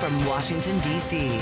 from Washington, D.C.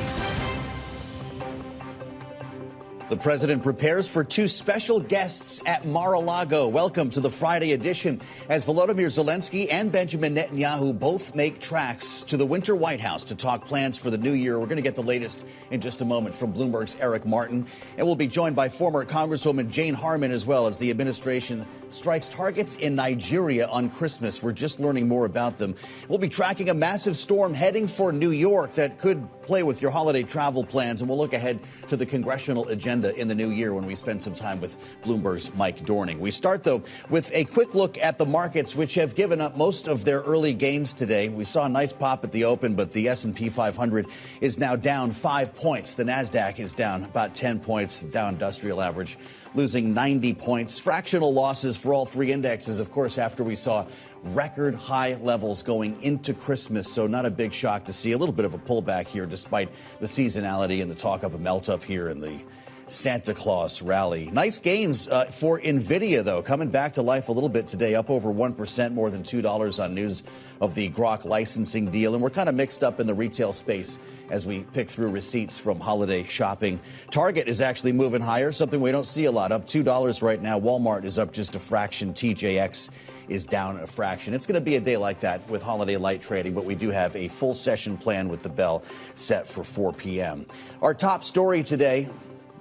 The president prepares for two special guests at Mar-a-Lago. Welcome to the Friday edition as Volodymyr Zelenskiy and Benjamin Netanyahu both make tracks to the Winter White House to talk plans for the new year. We're going to get the latest in just a moment from Bloomberg's Erik Martin. And we'll be joined by former Congresswoman Jane Harman as well as the administration strikes targets in Nigeria on Christmas. We're just learning more about them. We'll be tracking a massive storm heading for New York that could play with your holiday travel plans. And we'll look ahead to the congressional agenda in the new year when we spend some time with Bloomberg's Mike Dorning. We start, though, with a quick look at the markets, which have given up most of their early gains today. We saw a nice pop at the open, but the S&P 500 is now down 5 points. The Nasdaq is down about 10 points. The Dow Industrial Average losing 90 points. Fractional losses for all three indexes, of course, after we saw record high levels going into Christmas. So not a big shock to see a little bit of a pullback here, despite the seasonality and the talk of a melt up here in the Santa Claus rally. Nice gains for NVIDIA, though, coming back to life a little bit today, up over 1%, more than $2 on news of the Grok licensing deal. And we're kind of mixed up in the retail space as we pick through receipts from holiday shopping. Target is actually moving higher, something we don't see a lot, up $2 right now. Walmart is up just a fraction. TJX is down a fraction. It's going to be a day like that with holiday light trading, but we do have a full session plan with the bell set for 4 p.m. Our top story today: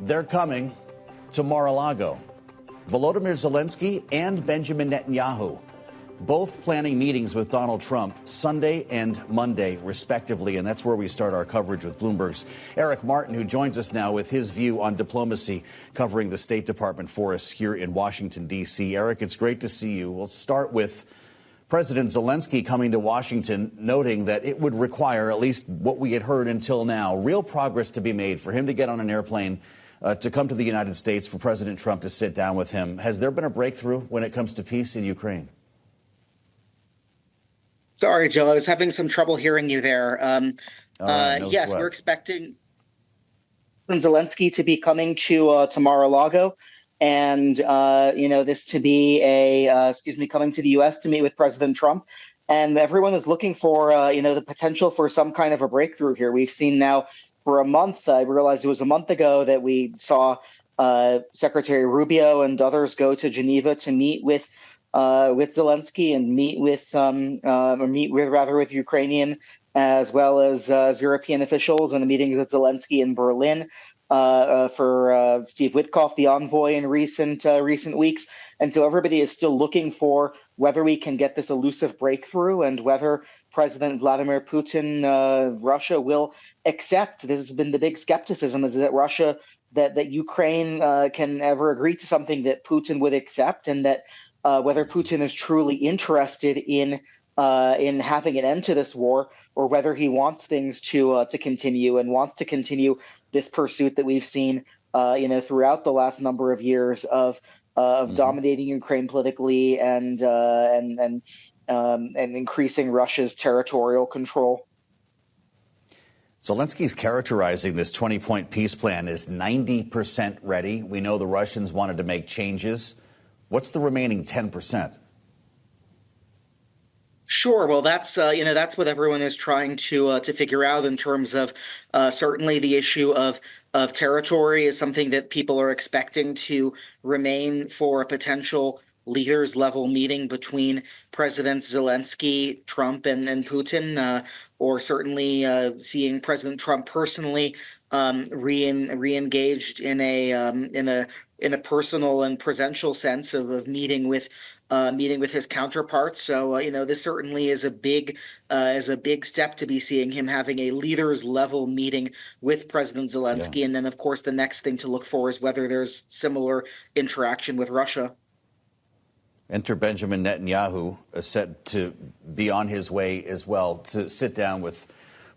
they're coming to Mar-a-Lago. Volodymyr Zelenskiy and Benjamin Netanyahu, both planning meetings with Donald Trump Sunday and Monday, respectively. And that's where we start our coverage with Bloomberg's Erik Martin, who joins us now with his view on diplomacy, covering the State Department for us here in Washington, D.C. Erik, it's great to see you. We'll start with President Zelenskiy coming to Washington, noting that it would require, at least what we had heard until now, real progress to be made for him to get on an airplane to come to the United States, for President Trump to sit down with him. Has there been a breakthrough when it comes to peace in Ukraine? Sorry, Joe, I was having some trouble hearing you there. Yes, sweat. We're expecting Zelenskiy to be coming to Mar-a-Lago, and this to be coming to the U.S. to meet with President Trump. And everyone is looking for the potential for some kind of a breakthrough here. We've seen now for a month. I realized it was a month ago that we saw Secretary Rubio and others go to Geneva to meet with Zelenskiy and meet with Ukrainian as well as European officials, and a meeting with Zelenskiy in Berlin for Steve Witkoff, the envoy, in recent weeks. And so everybody is still looking for whether we can get this elusive breakthrough and whether President Vladimir Putin, Russia, will accept. This has been the big skepticism, is that that Ukraine can ever agree to something that Putin would accept, and that whether Putin is truly interested in having an end to this war, or whether he wants things to continue and wants to continue this pursuit that we've seen throughout the last number of years of dominating Ukraine politically and increasing Russia's territorial control. Zelenskiy's characterizing this 20-point peace plan as 90% ready. We know the Russians wanted to make changes. What's the remaining 10%? Sure. Well, that's what everyone is trying to figure out in terms of certainly the issue of territory is something that people are expecting to remain for a potential leaders level meeting between President Zelenskiy, Trump, and Putin, or certainly seeing President Trump personally re-engaged in a personal and presential sense of meeting with his counterparts. So this certainly is a big step to be seeing him having a leaders level meeting with President Zelenskiy. Yeah. And then, of course, the next thing to look for is whether there's similar interaction with Russia. Enter Benjamin Netanyahu, set to be on his way as well to sit down with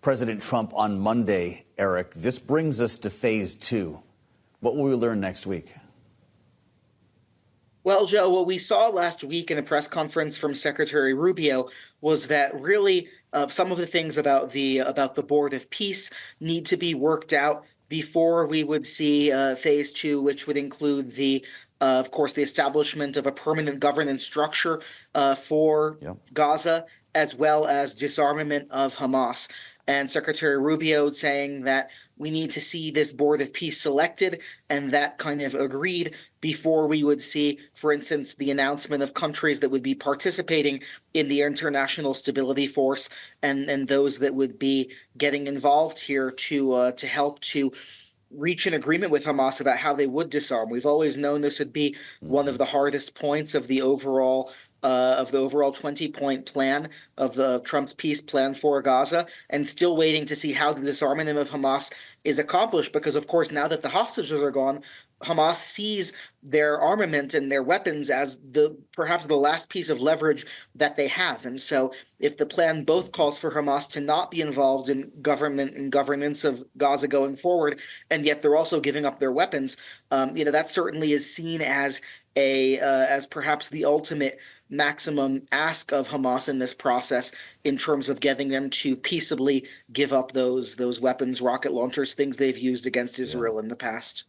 President Trump on Monday. Erik, this brings us to phase 2. What will we learn next week? Well, Joe, what we saw last week in a press conference from Secretary Rubio was that really some of the things about the Board of Peace need to be worked out before we would see phase 2, which would include of course, the establishment of a permanent governance structure for Gaza, as well as disarmament of Hamas. and Secretary Rubio saying that we need to see this board of peace selected and that kind of agreed before we would see, for instance, the announcement of countries that would be participating in the International Stability Force and those that would be getting involved here to help to reach an agreement with Hamas about how they would disarm. We've always known this would be one of the hardest points of the overall 20-point plan of the Trump's peace plan for Gaza, and still waiting to see how the disarmament of Hamas is accomplished. Because, of course, now that the hostages are gone, Hamas sees their armament and their weapons as perhaps the last piece of leverage that they have. And so if the plan both calls for Hamas to not be involved in government and governance of Gaza going forward, and yet they're also giving up their weapons, that certainly is seen as as perhaps the ultimate maximum ask of Hamas in this process in terms of getting them to peaceably give up those weapons, rocket launchers, things they've used against Israel in the past.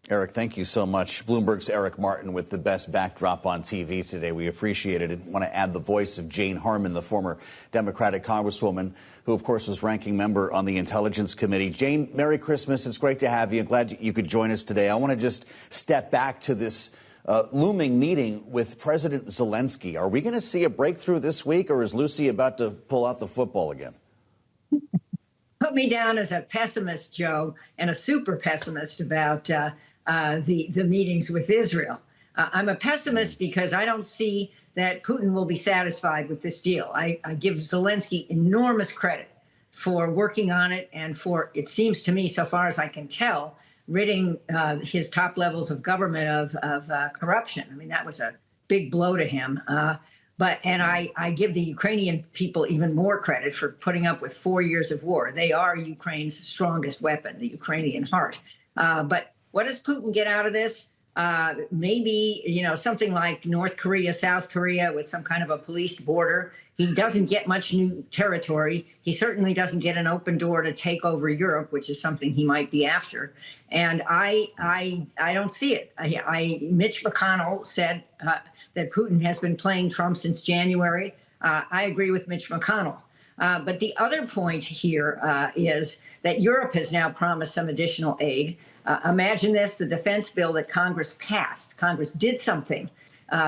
Erik, thank you so much. Bloomberg's Erik Martin with the best backdrop on TV today. We appreciate it. I want to add the voice of Jane Harman, the former Democratic Congresswoman, who, of course, was ranking member on the Intelligence Committee. Jane, Merry Christmas. It's great to have you. Glad you could join us today. I want to just step back to this looming meeting with President Zelenskiy. Are we going to see a breakthrough this week, or is Lucy about to pull out the football again? Put me down as a pessimist, Joe, and a super pessimist about the meetings with Israel. I'm a pessimist because I don't see that Putin will be satisfied with this deal. I give Zelensky enormous credit for working on it and for, it seems to me, so far as I can tell, ridding his top levels of government of corruption. I mean, that was a big blow to him. And I give the Ukrainian people even more credit for putting up with 4 years of war. They are Ukraine's strongest weapon, the Ukrainian heart. But what does Putin get out of this? Maybe, something like North Korea, South Korea with some kind of a policed border. He doesn't get much new territory. He certainly doesn't get an open door to take over Europe, which is something he might be after. And I don't see it. Mitch McConnell said that Putin has been playing Trump since January. I agree with Mitch McConnell. But the other point here is that Europe has now promised some additional aid. Imagine this, the defense bill that Congress passed, Congress did something,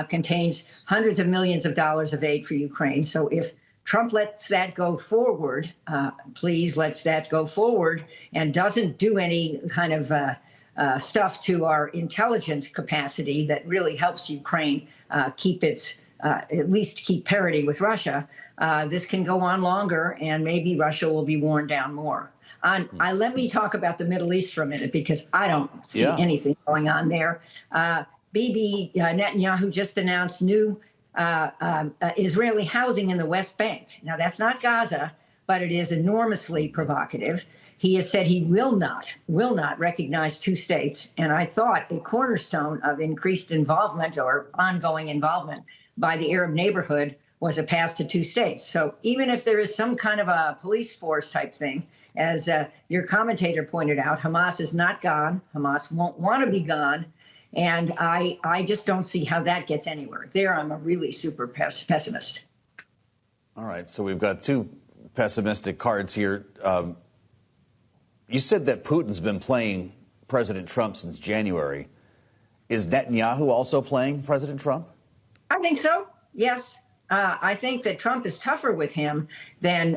contains hundreds of millions of dollars of aid for Ukraine. So if Trump lets that go forward, please lets that go forward, and doesn't do any kind of stuff to our intelligence capacity that really helps Ukraine keep its, at least keep parity with Russia, this can go on longer, and maybe Russia will be worn down more. Let me talk about the Middle East for a minute, because I don't see anything going on there. Bibi Netanyahu just announced new Israeli housing in the West Bank. Now, that's not Gaza, but it is enormously provocative. He has said he will not recognize two states. And I thought a cornerstone of increased involvement or ongoing involvement by the Arab neighborhood was a path to two states. So even if there is some kind of a police force type thing, as your commentator pointed out, Hamas is not gone. Hamas won't want to be gone. And I just don't see how that gets anywhere. There, I'm a really super pessimist. All right. So we've got two pessimistic cards here. You said that Putin's been playing President Trump since January. Is Netanyahu also playing President Trump? I think so, yes. I think that Trump is tougher with him than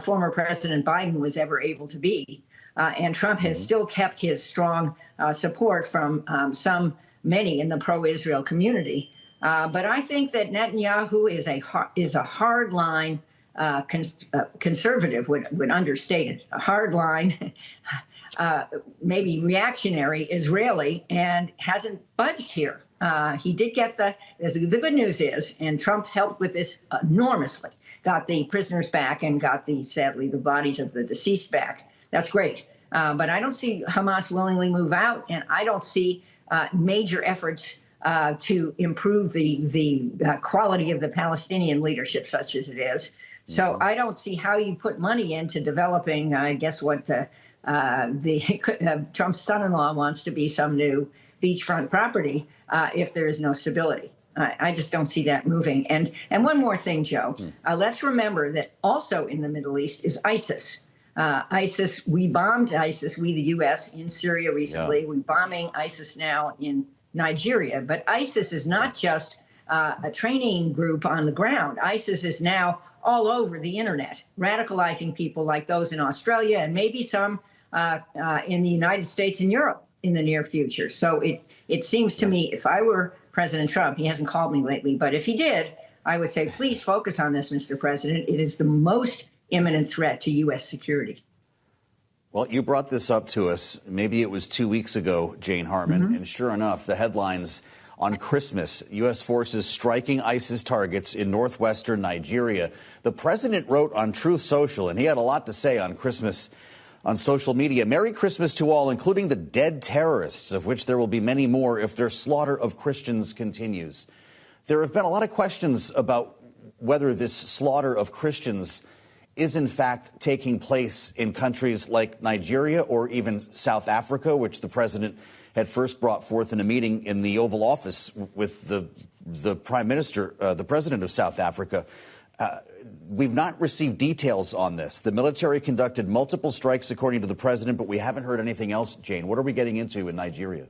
former President Biden was ever able to be. And Trump has still kept his strong support from many in the pro-Israel community. But I think that Netanyahu is a hardline conservative, would understate it, a hardline, maybe reactionary Israeli, and hasn't budged here. He did get the good news is, and Trump helped with this enormously, got the prisoners back and got sadly the bodies of the deceased back. That's great. But I don't see Hamas willingly move out, and I don't see major efforts to improve the quality of the Palestinian leadership, such as it is. So I don't see how you put money into developing, I guess, what Trump's son-in-law wants to be some new beachfront property if there is no stability. I just don't see that moving. And one more thing, Joe. Let's remember that also in the Middle East is ISIS. ISIS, we bombed ISIS, we the U.S., in Syria recently. Yeah. We're bombing ISIS now in Nigeria. But ISIS is not just a training group on the ground. ISIS is now all over the internet, radicalizing people like those in Australia and maybe some in the United States and Europe in the near future. So it seems to me, if I were President Trump, he hasn't called me lately, but if he did, I would say, please focus on this, Mr. President. It is the most imminent threat to U.S. security. Well, you brought this up to us. Maybe it was 2 weeks ago, Jane Harman. And sure enough, the headlines on Christmas, U.S. forces striking ISIS targets in northwestern Nigeria. The president wrote on Truth Social, and he had a lot to say on Christmas on social media. Merry Christmas to all, including the dead terrorists, of which there will be many more if their slaughter of Christians continues. There have been a lot of questions about whether this slaughter of Christians is in fact taking place in countries like Nigeria or even South Africa, which the president had first brought forth in a meeting in the Oval Office with the prime minister, the president of South Africa. We've not received details on this. The military conducted multiple strikes, according to the president, but we haven't heard anything else. Jane, what are we getting into in Nigeria?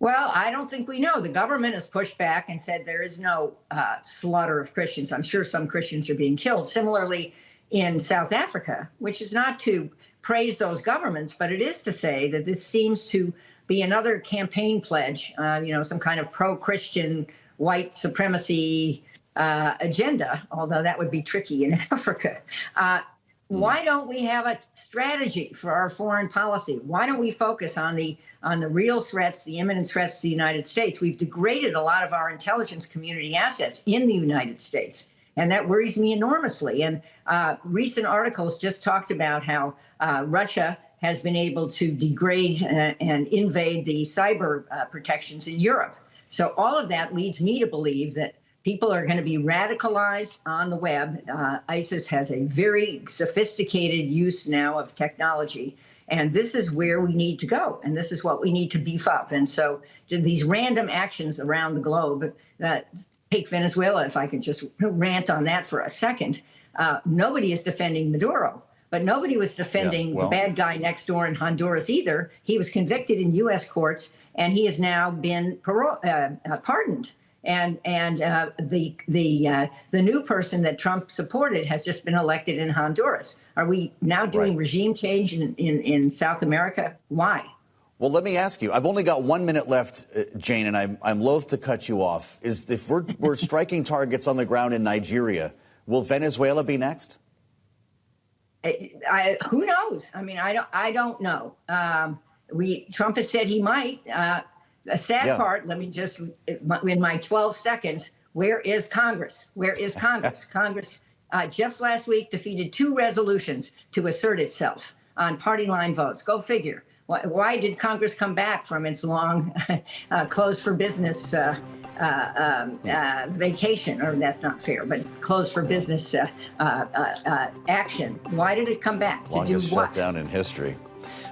Well, I don't think we know. The government has pushed back and said there is no slaughter of Christians. I'm sure some Christians are being killed. Similarly, in South Africa, which is not to praise those governments, but it is to say that this seems to be another campaign pledge, some kind of pro-Christian white supremacy agenda, although that would be tricky in Africa. Why don't we have a strategy for our foreign policy? Why don't we focus on the real threats, the imminent threats to the United States? We've degraded a lot of our intelligence community assets in the United States, and that worries me enormously. And recent articles just talked about how Russia has been able to degrade and invade the cyber protections in Europe. So all of that leads me to believe that people are going to be radicalized on the web. ISIS has a very sophisticated use now of technology, and this is where we need to go, and this is what we need to beef up. And so these random actions around the globe, take Venezuela, if I could just rant on that for a second, nobody is defending Maduro. But nobody was defending the bad guy next door in Honduras either. He was convicted in U.S. courts, and he has now been pardoned. And the new person that Trump supported has just been elected in Honduras. Are we now doing regime change in South America? Why? Well, let me ask you. I've only got 1 minute left, Jane, and I'm loath to cut you off. If we're striking targets on the ground in Nigeria, will Venezuela be next? Who knows? I mean, I don't know. Trump has said he might. The sad part, let me just, in my 12 seconds, where is Congress? Where is Congress? Congress just last week defeated 2 resolutions to assert itself on party line votes. Go figure. Why did Congress come back from its long closed for business vacation? Or that's not fair, but closed for business action. Why did it come back? To do what? Shutdown in history.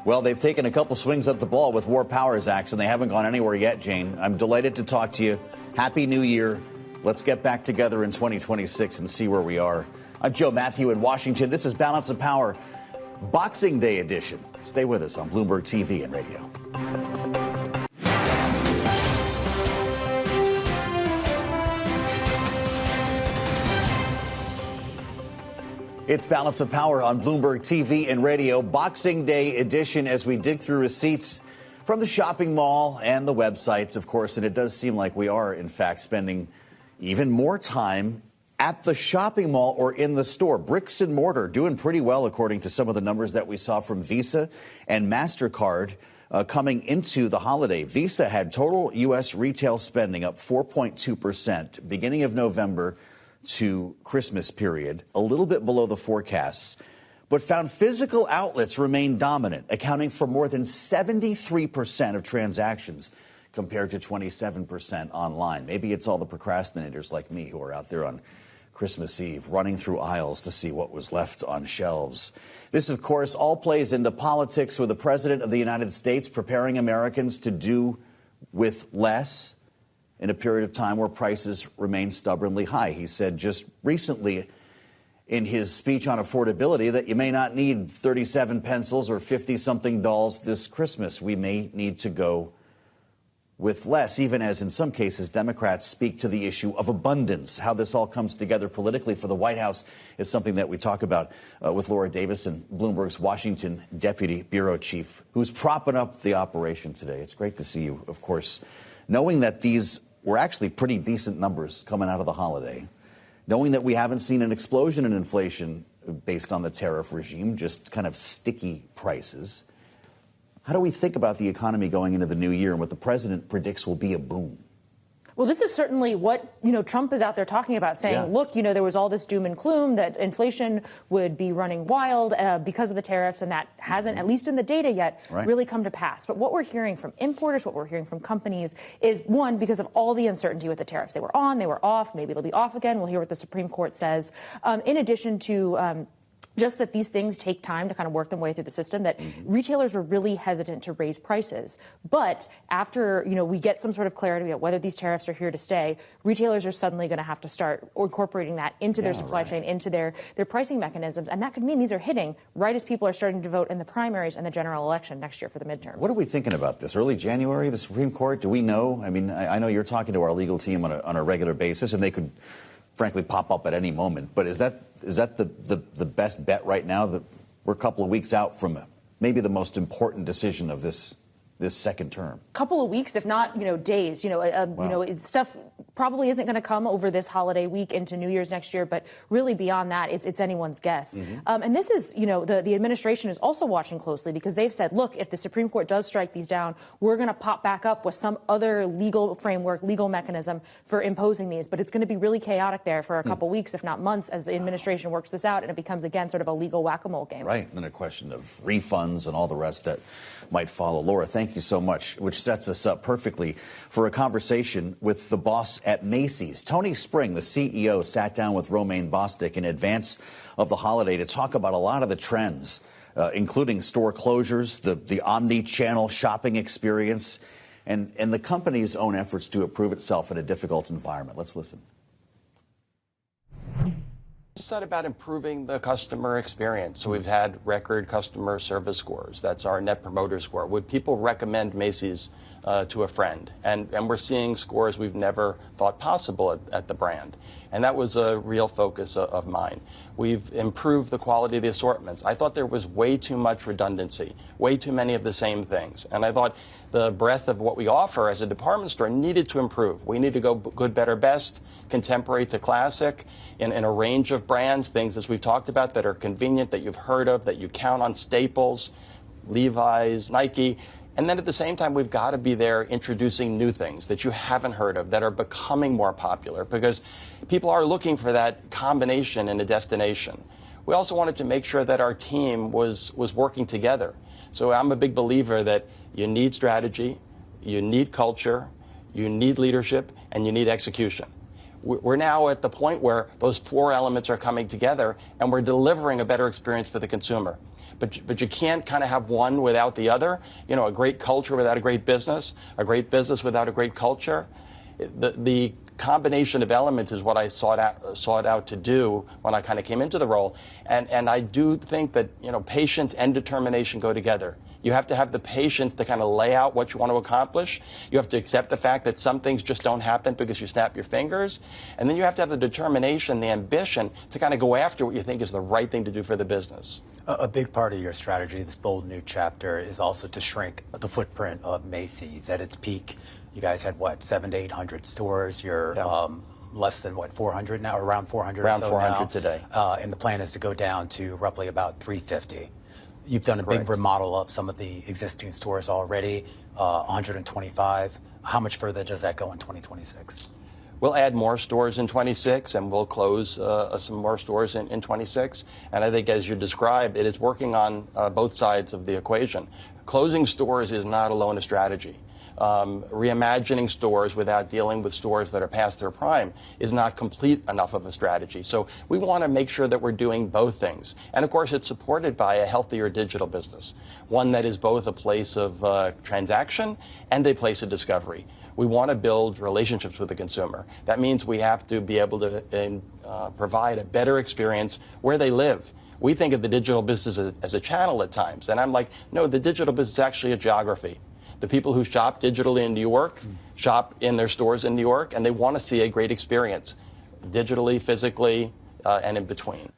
Well, they've taken a couple swings at the ball with War Powers Acts, and they haven't gone anywhere yet, Jane. I'm delighted to talk to you. Happy New Year. Let's get back together in 2026 and see where we are. I'm Joe Matthew in Washington. This is Balance of Power, Boxing Day edition. Stay with us on Bloomberg TV and radio. It's Balance of Power on Bloomberg TV and radio, Boxing Day edition, as we dig through receipts from the shopping mall and the websites, of course. And it does seem like we are, in fact, spending even more time at the shopping mall or in the store. Bricks and mortar doing pretty well, according to some of the numbers that we saw from Visa and MasterCard coming into the holiday. Visa had total U.S. retail spending up 4.2%, beginning of November to Christmas period, a little bit below the forecasts, but found physical outlets remain dominant, accounting for more than 73% of transactions compared to 27% online. Maybe it's all the procrastinators like me who are out there on Christmas Eve running through aisles to see what was left on shelves. This, of course, all plays into politics, with the President of the United States preparing Americans to do with less in a period of time where prices remain stubbornly high. He said just recently in his speech on affordability that you may not need 37 pencils or 50-something dolls this Christmas. We may need to go with less, even as in some cases Democrats speak to the issue of abundance. How this all comes together politically for the White House is something that we talk about with Laura Davison, Bloomberg's Washington deputy bureau chief, who's propping up the operation today. It's great to see you, of course, knowing that these were actually pretty decent numbers coming out of the holiday, knowing that we haven't seen an explosion in inflation based on the tariff regime, just kind of sticky prices. How do we think about the economy going into the new year and what the president predicts will be a boom? Well, this is certainly what, Trump is out there talking about, saying, look, there was all this doom and gloom that inflation would be running wild because of the tariffs, and that hasn't, at least in the data yet, really come to pass. But what we're hearing from importers, what we're hearing from companies is, one, because of all the uncertainty with the tariffs. They were on, they were off, maybe they'll be off again. We'll hear what the Supreme Court says. In addition to just that these things take time to kind of work their way through the system, that retailers were really hesitant to raise prices. But after, we get some sort of clarity about whether these tariffs are here to stay, retailers are suddenly going to have to start incorporating that into their supply chain, into their pricing mechanisms. And that could mean these are hitting right as people are starting to vote in the primaries and the general election next year for the midterms. What are we thinking about this? Early January, the Supreme Court? Do we know? I mean, I know you're talking to our legal team on a regular basis, and they could frankly pop up at any moment. But is that the best bet right now, that we're a couple of weeks out from maybe the most important decision of this second term? Couple of weeks, if not, days. Stuff probably isn't going to come over this holiday week into New Year's next year, but really beyond that, it's anyone's guess. And this is, the administration is also watching closely, because they've said, look, if the Supreme Court does strike these down, we're going to pop back up with some other legal framework, legal mechanism for imposing these. But it's going to be really chaotic there for a couple weeks, if not months, as the administration works this out, and it becomes, again, sort of a legal whack-a-mole game. Right, and then a question of refunds and all the rest that might follow. Laura, thank you so much, which sets us up perfectly for a conversation with the boss at Macy's. Tony Spring, the CEO, sat down with Romaine Bostick in advance of the holiday to talk about a lot of the trends, including store closures, the omni-channel shopping experience, and the company's own efforts to improve itself in a difficult environment. Let's listen. It's not about improving the customer experience. So we've had record customer service scores. That's our net promoter score. Would people recommend Macy's to a friend? And we're seeing scores we've never thought possible at the brand. And that was a real focus of mine. We've improved the quality of the assortments. I thought there was way too much redundancy, way too many of the same things. And I thought the breadth of what we offer as a department store needed to improve. We need to go good, better, best, contemporary to classic, in a range of brands, things as we've talked about that are convenient, that you've heard of, that you count on, Staples, Levi's, Nike. And then at the same time, we've got to be there introducing new things that you haven't heard of, that are becoming more popular, because people are looking for that combination in a destination. We also wanted to make sure that our team was working together. So I'm a big believer that you need strategy, you need culture, you need leadership, and you need execution. We're now at the point where those four elements are coming together, and we're delivering a better experience for the consumer. But you can't kind of have one without the other. A great culture without a great business without a great culture. The combination of elements is what I sought out to do when I kind of came into the role. And I do think that, patience and determination go together. You have to have the patience to kind of lay out what you want to accomplish. You have to accept the fact that some things just don't happen because you snap your fingers. And then you have to have the determination, the ambition to kind of go after what you think is the right thing to do for the business. A big part of your strategy, this bold new chapter, is also to shrink the footprint of Macy's. At its peak, you guys had, 700 to 800 stores. You're less than, 400 now, or around 400 Around or so 400 now. Today. And the plan is to go down to roughly about 350. You've done a big remodel of some of the existing stores already, 125. How much further does that go in 2026? We'll add more stores in 26, and we'll close some more stores in 26. And I think, as you described, it is working on both sides of the equation. Closing stores is not alone a strategy. Reimagining stores without dealing with stores that are past their prime is not complete enough of a strategy. So we want to make sure that we're doing both things. And of course, it's supported by a healthier digital business, one that is both a place of transaction and a place of discovery. We want to build relationships with the consumer. That means we have to be able to provide a better experience where they live. We think of the digital business as a channel at times, and I'm like, no, the digital business is actually a geography. The people who shop digitally in New York shop in their stores in New York, and they want to see a great experience, digitally, physically, and in between.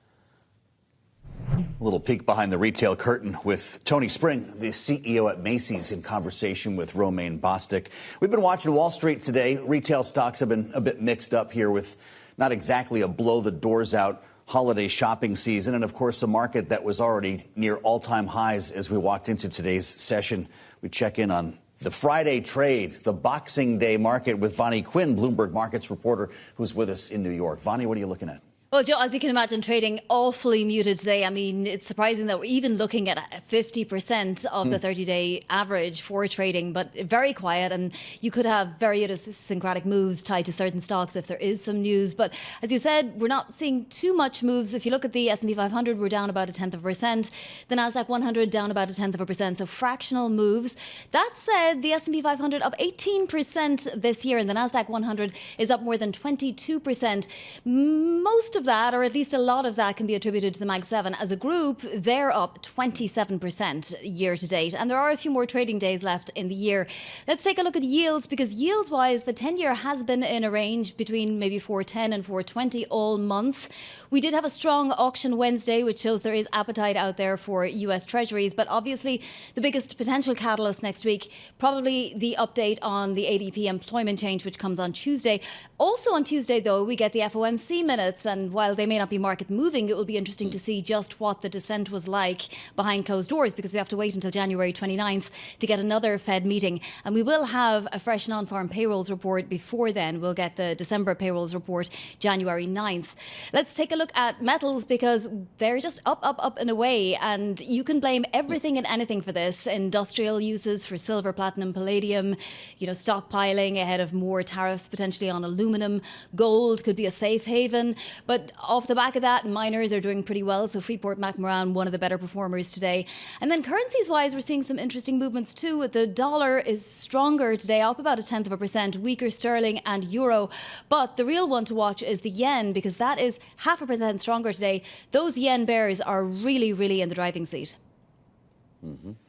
A little peek behind the retail curtain with Tony Spring, the CEO at Macy's, in conversation with Romaine Bostick. We've been watching Wall Street today. Retail stocks have been a bit mixed up here with not exactly a blow-the-doors-out holiday shopping season, and of course a market that was already near all-time highs as we walked into today's session. We check in on the Friday trade, the Boxing Day market, with Vonnie Quinn, Bloomberg Markets reporter, who's with us in New York. Vonnie, what are you looking at? Well, Joe, as you can imagine, trading awfully muted today. I mean, it's surprising that we're even looking at 50% of the 30-day average for trading, but very quiet. And you could have very idiosyncratic moves tied to certain stocks if there is some news. But as you said, we're not seeing too much moves. If you look at the S&P 500, we're down about 0.1%. The Nasdaq 100 down about 0.1%. So fractional moves. That said, the S&P 500 up 18% this year, and the Nasdaq 100 is up more than 22%. Most of that, or at least a lot of that, can be attributed to the Mag 7. As a group, they're up 27% year to date, and there are a few more trading days left in the year. Let's take a look at yields, because yields-wise, the 10-year has been in a range between maybe 4.10 and 4.20 all month. We did have a strong auction Wednesday, which shows there is appetite out there for US Treasuries, but obviously the biggest potential catalyst next week, probably the update on the ADP employment change, which comes on Tuesday. Also on Tuesday, though, we get the FOMC minutes, and while they may not be market moving, it will be interesting to see just what the dissent was like behind closed doors, because we have to wait until January 29th to get another Fed meeting. And we will have a fresh non-farm payrolls report before then. We'll get the December payrolls report January 9th. Let's take a look at metals, because they're just up and away. And you can blame everything and anything for this. Industrial uses for silver, platinum, palladium, stockpiling ahead of more tariffs potentially on aluminum. Gold could be a safe haven. But off the back of that, miners are doing pretty well. So Freeport-McMoran, one of the better performers today. And then currencies-wise, we're seeing some interesting movements too. The dollar is stronger today, up about 0.1%, weaker sterling and euro. But the real one to watch is the yen, because that is 0.5% stronger today. Those yen bears are really, really in the driving seat.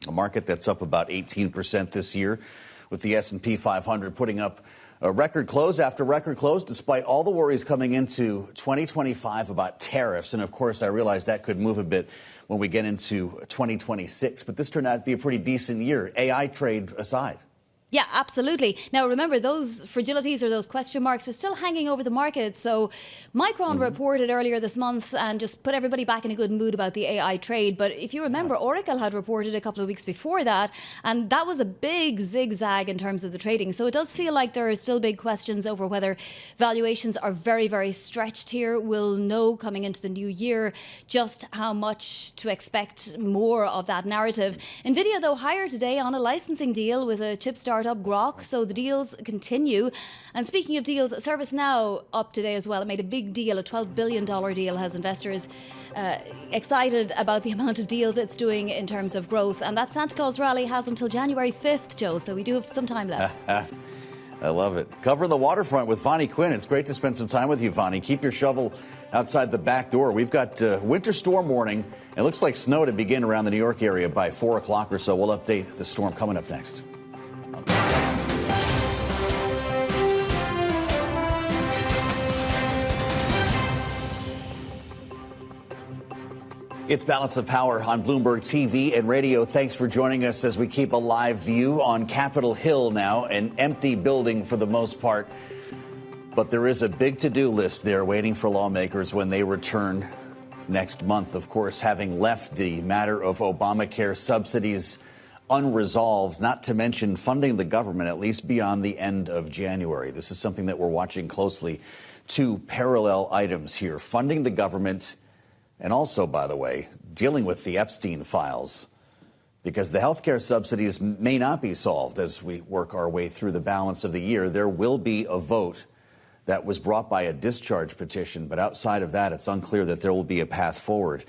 A market that's up about 18% this year, with the S&P 500 putting up a record close after record close, despite all the worries coming into 2025 about tariffs. And of course, I realize that could move a bit when we get into 2026. But this turned out to be a pretty decent year, AI trade aside. Yeah, absolutely. Now, remember, those fragilities or those question marks are still hanging over the market. So Micron reported earlier this month and just put everybody back in a good mood about the AI trade. But if you remember, Oracle had reported a couple of weeks before that, and that was a big zigzag in terms of the trading. So it does feel like there are still big questions over whether valuations are very, very stretched here. We'll know coming into the new year just how much to expect more of that narrative. NVIDIA, though, higher today on a licensing deal with a chip startup, Grok, so the deals continue. And speaking of deals, ServiceNow up today as well. It made a big deal, a $12 billion deal, has investors excited about the amount of deals it's doing in terms of growth. And that Santa Claus rally has until January 5th, Joe, so we do have some time left. I love it. Covering the waterfront with Vonnie Quinn. It's great to spend some time with you, Vonnie. Keep your shovel outside the back door. We've got winter storm warning. It looks like snow to begin around the New York area by 4 o'clock or so. We'll update the storm coming up next. It's Balance of Power on Bloomberg TV and radio. Thanks for joining us as we keep a live view on Capitol Hill now, an empty building for the most part. But there is a big to-do list there waiting for lawmakers when they return next month. Of course, having left the matter of Obamacare subsidies unresolved, not to mention funding the government at least beyond the end of January. This is something that we're watching closely. Two parallel items here: funding the government, and also, by the way, dealing with the Epstein files, because the health care subsidies may not be solved as we work our way through the balance of the year. There will be a vote that was brought by a discharge petition, but outside of that, it's unclear that there will be a path forward.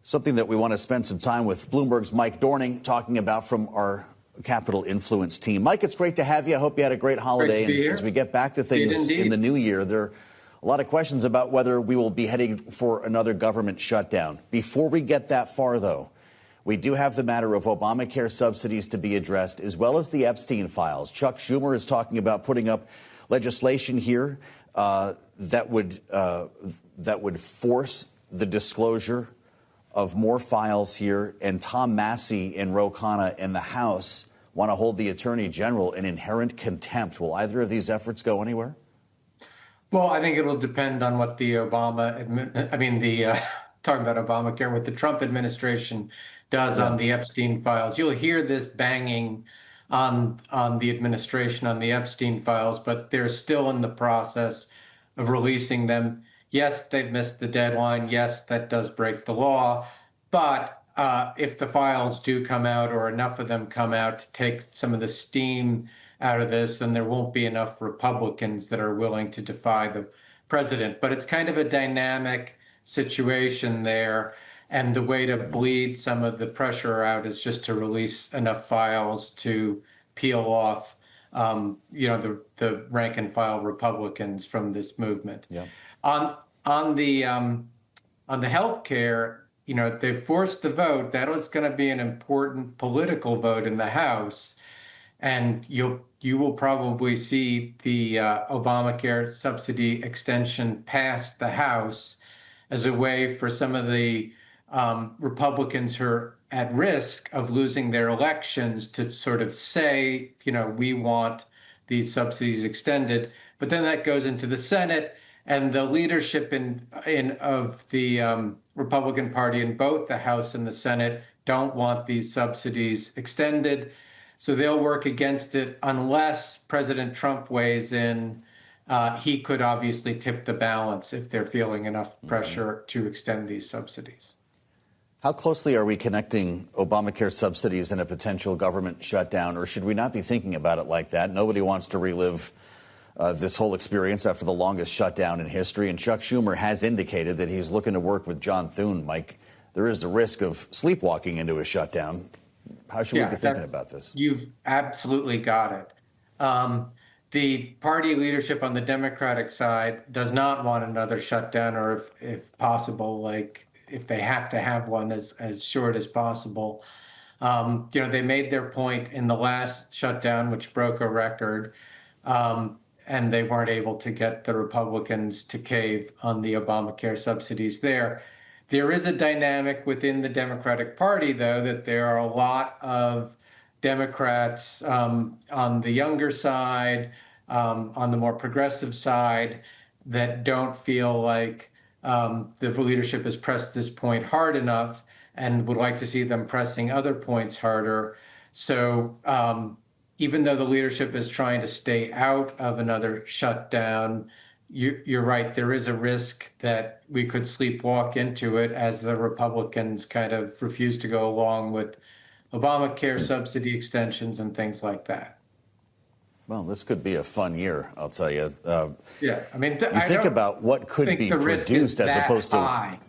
Something that we want to spend some time with Bloomberg's Mike Dorning talking about from our Capital Influence team. Mike, it's great to have you. I hope you had a great holiday. Great to be here. As we get back to things in the new year, there are a lot of questions about whether we will be heading for another government shutdown. Before we get that far, though, we do have the matter of Obamacare subsidies to be addressed, as well as the Epstein files. Chuck Schumer is talking about putting up legislation here that would force the disclosure of more files here. And Tom Massey and Ro Khanna in the House want to hold the Attorney General in inherent contempt. Will either of these efforts go anywhere? Well, I think it'll depend on what the talking about Obamacare, what the Trump administration does on the Epstein files. You'll hear this banging on the administration on the Epstein files, but they're still in the process of releasing them. Yes, they've missed the deadline. Yes, that does break the law. But if the files do come out, or enough of them come out to take some of the steam out of this, then there won't be enough Republicans that are willing to defy the president. But it's kind of a dynamic situation there. And the way to bleed some of the pressure out is just to release enough files to peel off, the rank and file Republicans from this movement. Yeah. On the health care, they forced the vote. That was going to be an important political vote in the House, and you will probably see the Obamacare subsidy extension pass the House as a way for some of the Republicans who are at risk of losing their elections to sort of say, we want these subsidies extended. But then that goes into the Senate, and the leadership of the Republican Party in both the House and the Senate don't want these subsidies extended. So they'll work against it unless President Trump weighs in. He could obviously tip the balance if they're feeling enough pressure to extend these subsidies. How closely are we connecting Obamacare subsidies and a potential government shutdown, or should we not be thinking about it like that? Nobody wants to relive this whole experience after the longest shutdown in history. And Chuck Schumer has indicated that he's looking to work with John Thune. Mike, there is the risk of sleepwalking into a shutdown. How should we be thinking about this? You've absolutely got it. The party leadership on the Democratic side does not want another shutdown, or if possible, if they have to have one, as short as possible. They made their point in the last shutdown, which broke a record, and they weren't able to get the Republicans to cave on the Obamacare subsidies there. There is a dynamic within the Democratic Party, though, that there are a lot of Democrats on the younger side, on the more progressive side, that don't feel like the leadership has pressed this point hard enough and would like to see them pressing other points harder. So even though the leadership is trying to stay out of another shutdown, you're right, there is a risk that we could sleepwalk into it as the Republicans kind of refuse to go along with Obamacare subsidy extensions and things like that. Well, this could be a fun year, I'll tell you. You think about what could be produced as opposed to high,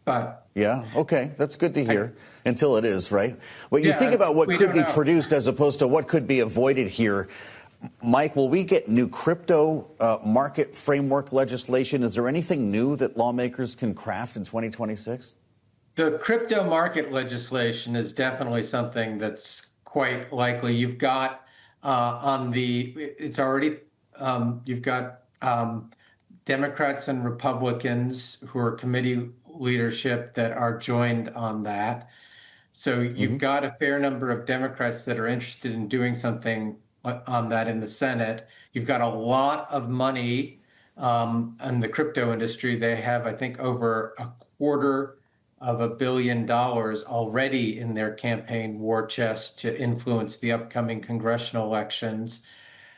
but yeah, okay, that's good to hear. Until it is, right? Well, you think about what could be produced as opposed to what could be avoided here. Mike, will we get new crypto market framework legislation? Is there anything new that lawmakers can craft in 2026? The crypto market legislation is definitely something that's quite likely. You've got you've got Democrats and Republicans who are committee leadership that are joined on that. So you've got a fair number of Democrats that are interested in doing something on that in the Senate. You've got a lot of money in the crypto industry. They have, I think, over $250 million already in their campaign war chest to influence the upcoming congressional elections.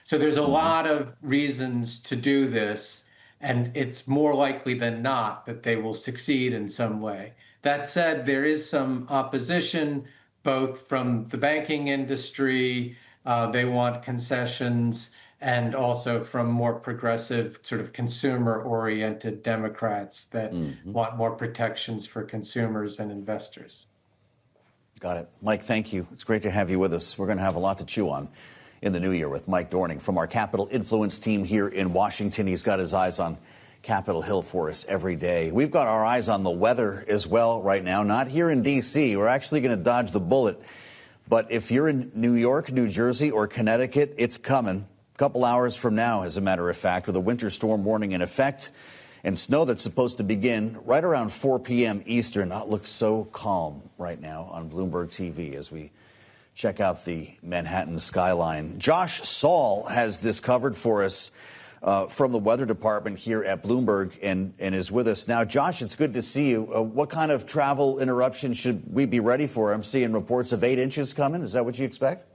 So there's a lot of reasons to do this, and it's more likely than not that they will succeed in some way. That said, there is some opposition, both from the banking industry, they want concessions, and also from more progressive, sort of consumer-oriented Democrats that want more protections for consumers and investors. Got it. Mike, thank you. It's great to have you with us. We're going to have a lot to chew on in the new year with Mike Dorning from our Capital Influence team here in Washington. He's got his eyes on Capitol Hill for us every day. We've got our eyes on the weather as well right now, not here in D.C. We're actually going to dodge the bullet. But if you're in New York, New Jersey, or Connecticut, it's coming. A couple hours from now, as a matter of fact, with a winter storm warning in effect and snow that's supposed to begin right around 4 p.m. Eastern. It looks so calm right now on Bloomberg TV as we check out the Manhattan skyline. Josh Saul has this covered for us from the weather department here at Bloomberg and is with us now. Josh, it's good to see you. What kind of travel interruption should we be ready for? I'm seeing reports of 8 inches coming. Is that what you expect?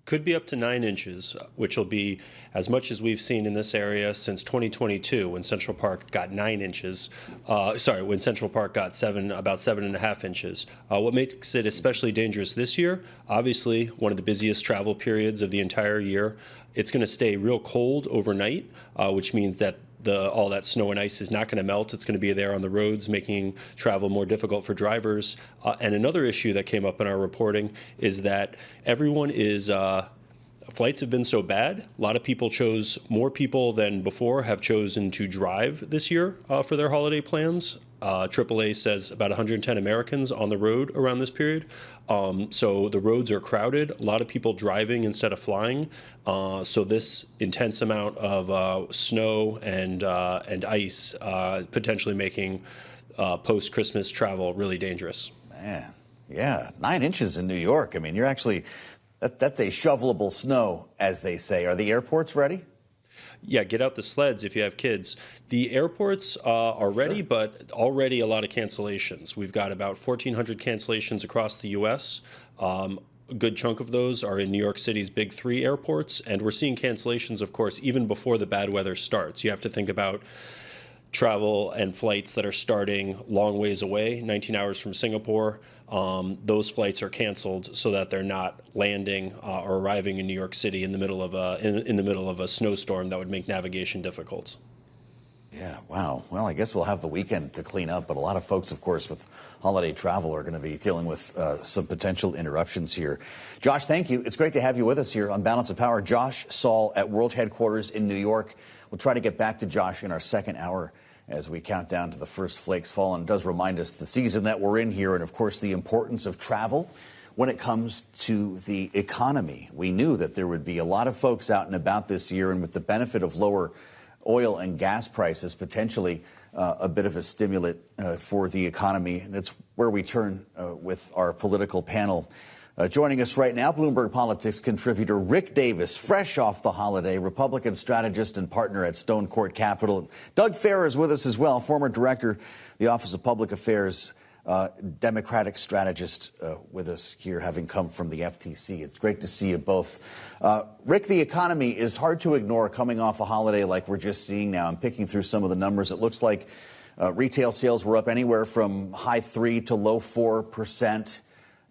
Could be up to 9 inches, which will be as much as we've seen in this area since 2022, when Central Park got 9 inches. When Central Park got about 7.5 inches. What makes it especially dangerous this year? Obviously, one of the busiest travel periods of the entire year. It's going to stay real cold overnight, which means that all that snow and ice is not going to melt. It's going to be there on the roads, making travel more difficult for drivers. And another issue that came up in our reporting is that everyone is flights have been so bad. A lot of people more people than before have chosen to drive this year for their holiday plans. AAA says about 110 Americans on the road around this period. So the roads are crowded, a lot of people driving instead of flying. So this intense amount of snow and ice potentially making post-Christmas travel really dangerous. Man, yeah, 9 inches in New York. I mean, you're actually, that's a shovelable snow, as they say. Are the airports ready? Yeah, get out the sleds if you have kids. The airports are ready, but already a lot of cancellations. We've got about 1,400 cancellations across the U.S. A good chunk of those are in New York City's big 3 airports, and we're seeing cancellations, of course, even before the bad weather starts. You have to think about travel and flights that are starting long ways away, 19 hours from Singapore. Those flights are canceled so that they're not landing or arriving in New York City in the middle of a snowstorm that would make navigation difficult. Yeah, wow. Well, I guess we'll have the weekend to clean up, but a lot of folks, of course, with holiday travel are going to be dealing with some potential interruptions here. Josh, thank you. It's great to have you with us here on Balance of Power. Josh Saul at World Headquarters in New York. We'll try to get back to Josh in our second hour as we count down to the first flakes fall. And it does remind us the season that we're in here and, of course, the importance of travel when it comes to the economy. We knew that there would be a lot of folks out and about this year, and with the benefit of lower oil and gas prices, potentially a bit of a stimulant for the economy. And it's where we turn with our political panel. Joining us right now, Bloomberg Politics contributor Rick Davis, fresh off the holiday, Republican strategist and partner at Stonecourt Capital. Doug Farrar is with us as well, former director, the Office of Public Affairs, Democratic strategist with us here, having come from the FTC. It's great to see you both. Rick, the economy is hard to ignore coming off a holiday like we're just seeing now. I'm picking through some of the numbers. It looks like retail sales were up anywhere from high 3 to low 4%.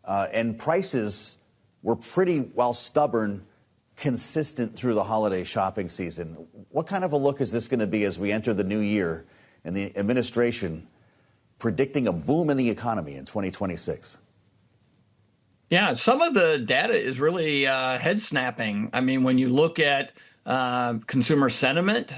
And prices were pretty well stubborn, consistent through the holiday shopping season. What kind of a look is this going to be as we enter the new year and the administration predicting a boom in the economy in 2026? Yeah, some of the data is really head snapping. I mean, when you look at consumer sentiment,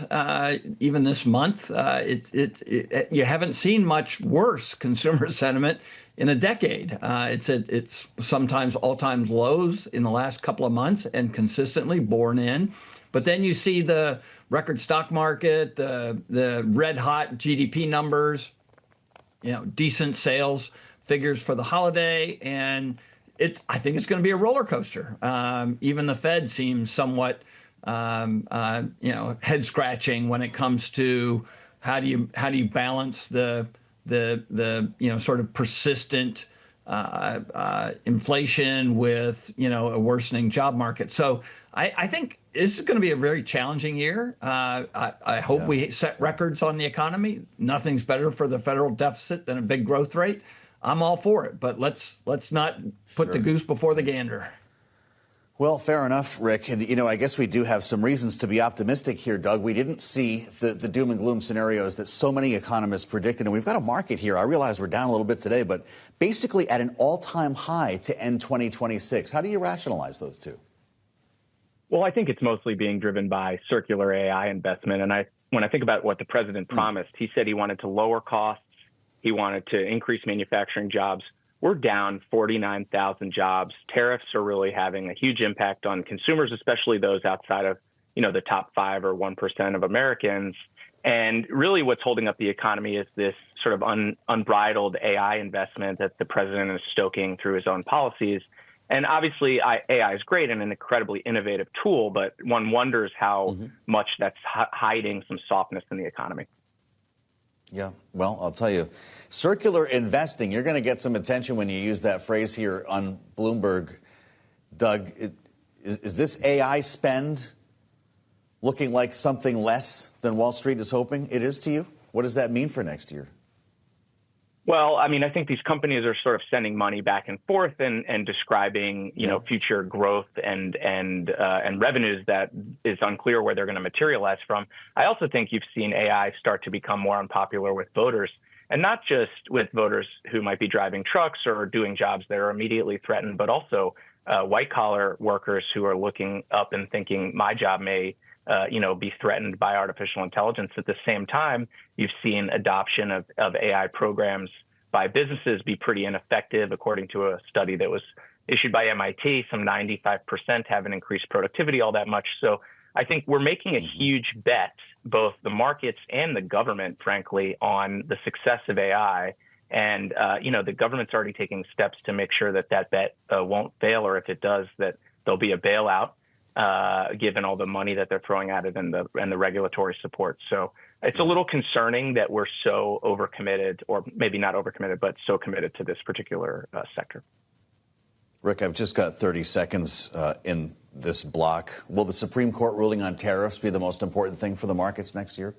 even this month, you haven't seen much worse consumer sentiment in a decade. It's sometimes all-time lows in the last couple of months and consistently borne in. But then you see the record stock market, the red-hot GDP numbers, decent sales figures for the holiday, and I think it's going to be a roller coaster. Even the Fed seems somewhat head scratching when it comes to how do you balance the sort of persistent inflation with a worsening job market. So I think this is going to be a very challenging year. I hope we set records on the economy. Nothing's better for the federal deficit than a big growth rate. I'm all for it, but let's not put the goose before the gander. Well, fair enough, Rick. And, I guess we do have some reasons to be optimistic here, Doug. We didn't see the doom and gloom scenarios that so many economists predicted. And we've got a market here. I realize we're down a little bit today, but basically at an all-time high to end 2026. How do you rationalize those two? Well, I think it's mostly being driven by circular AI investment. And when I think about what the president promised, he said he wanted to lower costs. He wanted to increase manufacturing jobs. We're down 49,000 jobs. Tariffs are really having a huge impact on consumers, especially those outside of, the top 5 or 1% of Americans. And really what's holding up the economy is this sort of unbridled AI investment that the president is stoking through his own policies. And obviously AI is great and an incredibly innovative tool, but one wonders how much that's hiding some softness in the economy. Yeah, well, I'll tell you, circular investing, you're going to get some attention when you use that phrase here on Bloomberg. Doug, is this AI spend looking like something less than Wall Street is hoping it is to you? What does that mean for next year? Well, I mean, I think these companies are sort of sending money back and forth and describing, future growth and revenues that is unclear where they're going to materialize from. I also think you've seen AI start to become more unpopular with voters, and not just with voters who might be driving trucks or doing jobs that are immediately threatened, but also white collar workers who are looking up and thinking my job may be threatened by artificial intelligence. At the same time, you've seen adoption of AI programs by businesses be pretty ineffective. According to a study that was issued by MIT, some 95% haven't increased productivity all that much. So I think we're making a huge bet, both the markets and the government, frankly, on the success of AI. And, the government's already taking steps to make sure that bet won't fail, or if it does, that there'll be a bailout. Given all the money that they're throwing at it and the regulatory support. So it's a little concerning that we're so overcommitted, or maybe not overcommitted, but so committed to this particular sector. Rick, I've just got 30 seconds in this block. Will the Supreme Court ruling on tariffs be the most important thing for the markets next year?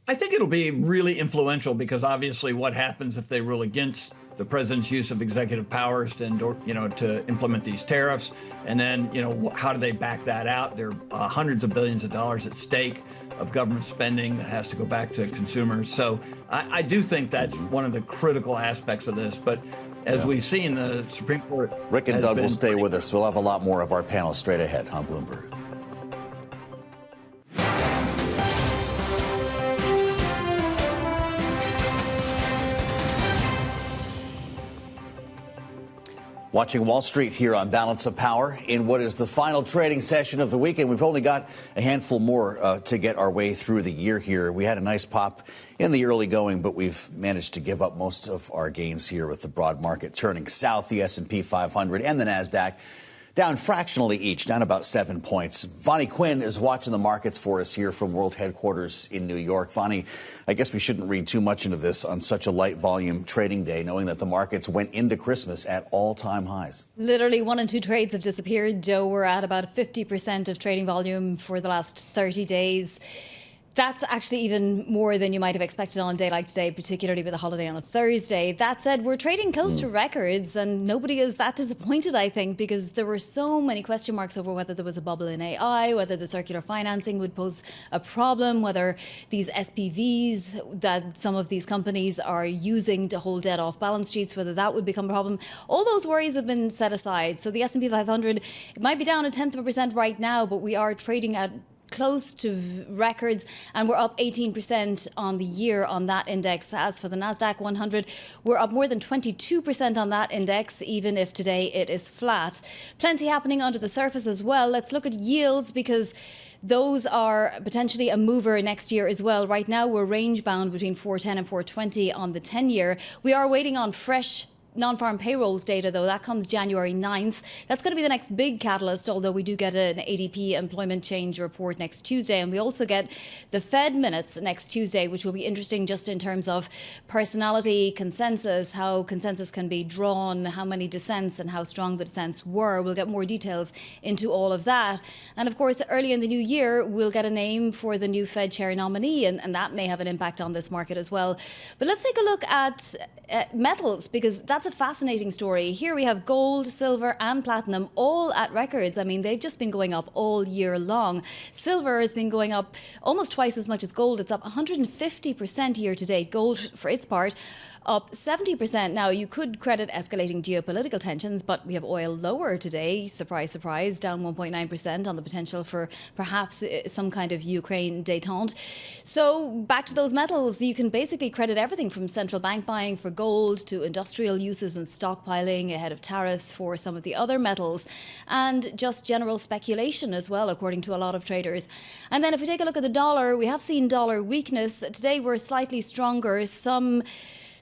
I think it'll be really influential because obviously what happens if they rule against the president's use of executive powers to implement these tariffs, and then how do they back that out? There are hundreds of billions of dollars at stake of government spending that has to go back to consumers. So I do think that's one of the critical aspects of this. But as we've seen, the Supreme Court. Rick and Doug will stay with us. We'll have a lot more of our panel straight ahead on Bloomberg. Watching Wall Street here on Balance of Power in what is the final trading session of the weekend. We've only got a handful more to get our way through the year here. We had a nice pop in the early going, but we've managed to give up most of our gains here with the broad market turning south. The S&P 500 and the NASDAQ down fractionally each, down about 7 points. Vonnie Quinn is watching the markets for us here from world headquarters in New York. Vonnie, I guess we shouldn't read too much into this on such a light volume trading day, knowing that the markets went into Christmas at all-time highs. Literally 1 and 2 trades have disappeared, Joe. We're at about 50% of trading volume for the last 30 days. That's actually even more than you might have expected on a day like today, particularly with a holiday on a Thursday. That said, we're trading close to records, and nobody is that disappointed, I think, because there were so many question marks over whether there was a bubble in AI, whether the circular financing would pose a problem, whether these SPVs that some of these companies are using to hold debt off balance sheets, whether that would become a problem. All those worries have been set aside. So the S&P 500, it might be down 0.1% right now, but we are trading at close to records, and we're up 18% on the year on that index. As for the NASDAQ 100, we're up more than 22% on that index, even if today it is flat. Plenty happening under the surface as well. Let's look at yields, because those are potentially a mover next year as well. Right now, we're range bound between 410 and 420 on the 10-year. We are waiting on fresh non-farm payrolls data, though. That comes January 9th. That's going to be the next big catalyst, although we do get an ADP employment change report next Tuesday. And we also get the Fed minutes next Tuesday, which will be interesting just in terms of personality, consensus, how consensus can be drawn, how many dissents and how strong the dissents were. We'll get more details into all of that. And of course, early in the new year, we'll get a name for the new Fed chair nominee, and that may have an impact on this market as well. But let's take a look at metals, because that that's a fascinating story. Here we have gold, silver and platinum all at records. I mean, they've just been going up all year long. Silver has been going up almost twice as much as gold. It's up 150% year to date. Gold, for its part, up 70%. Now, you could credit escalating geopolitical tensions, but we have oil lower today. Surprise, surprise, down 1.9% on the potential for perhaps some kind of Ukraine détente. So back to those metals, you can basically credit everything from central bank buying for gold to industrial uses and stockpiling ahead of tariffs for some of the other metals, and just general speculation as well, according to a lot of traders. And then if we take a look at the dollar, we have seen dollar weakness. Today we're slightly stronger.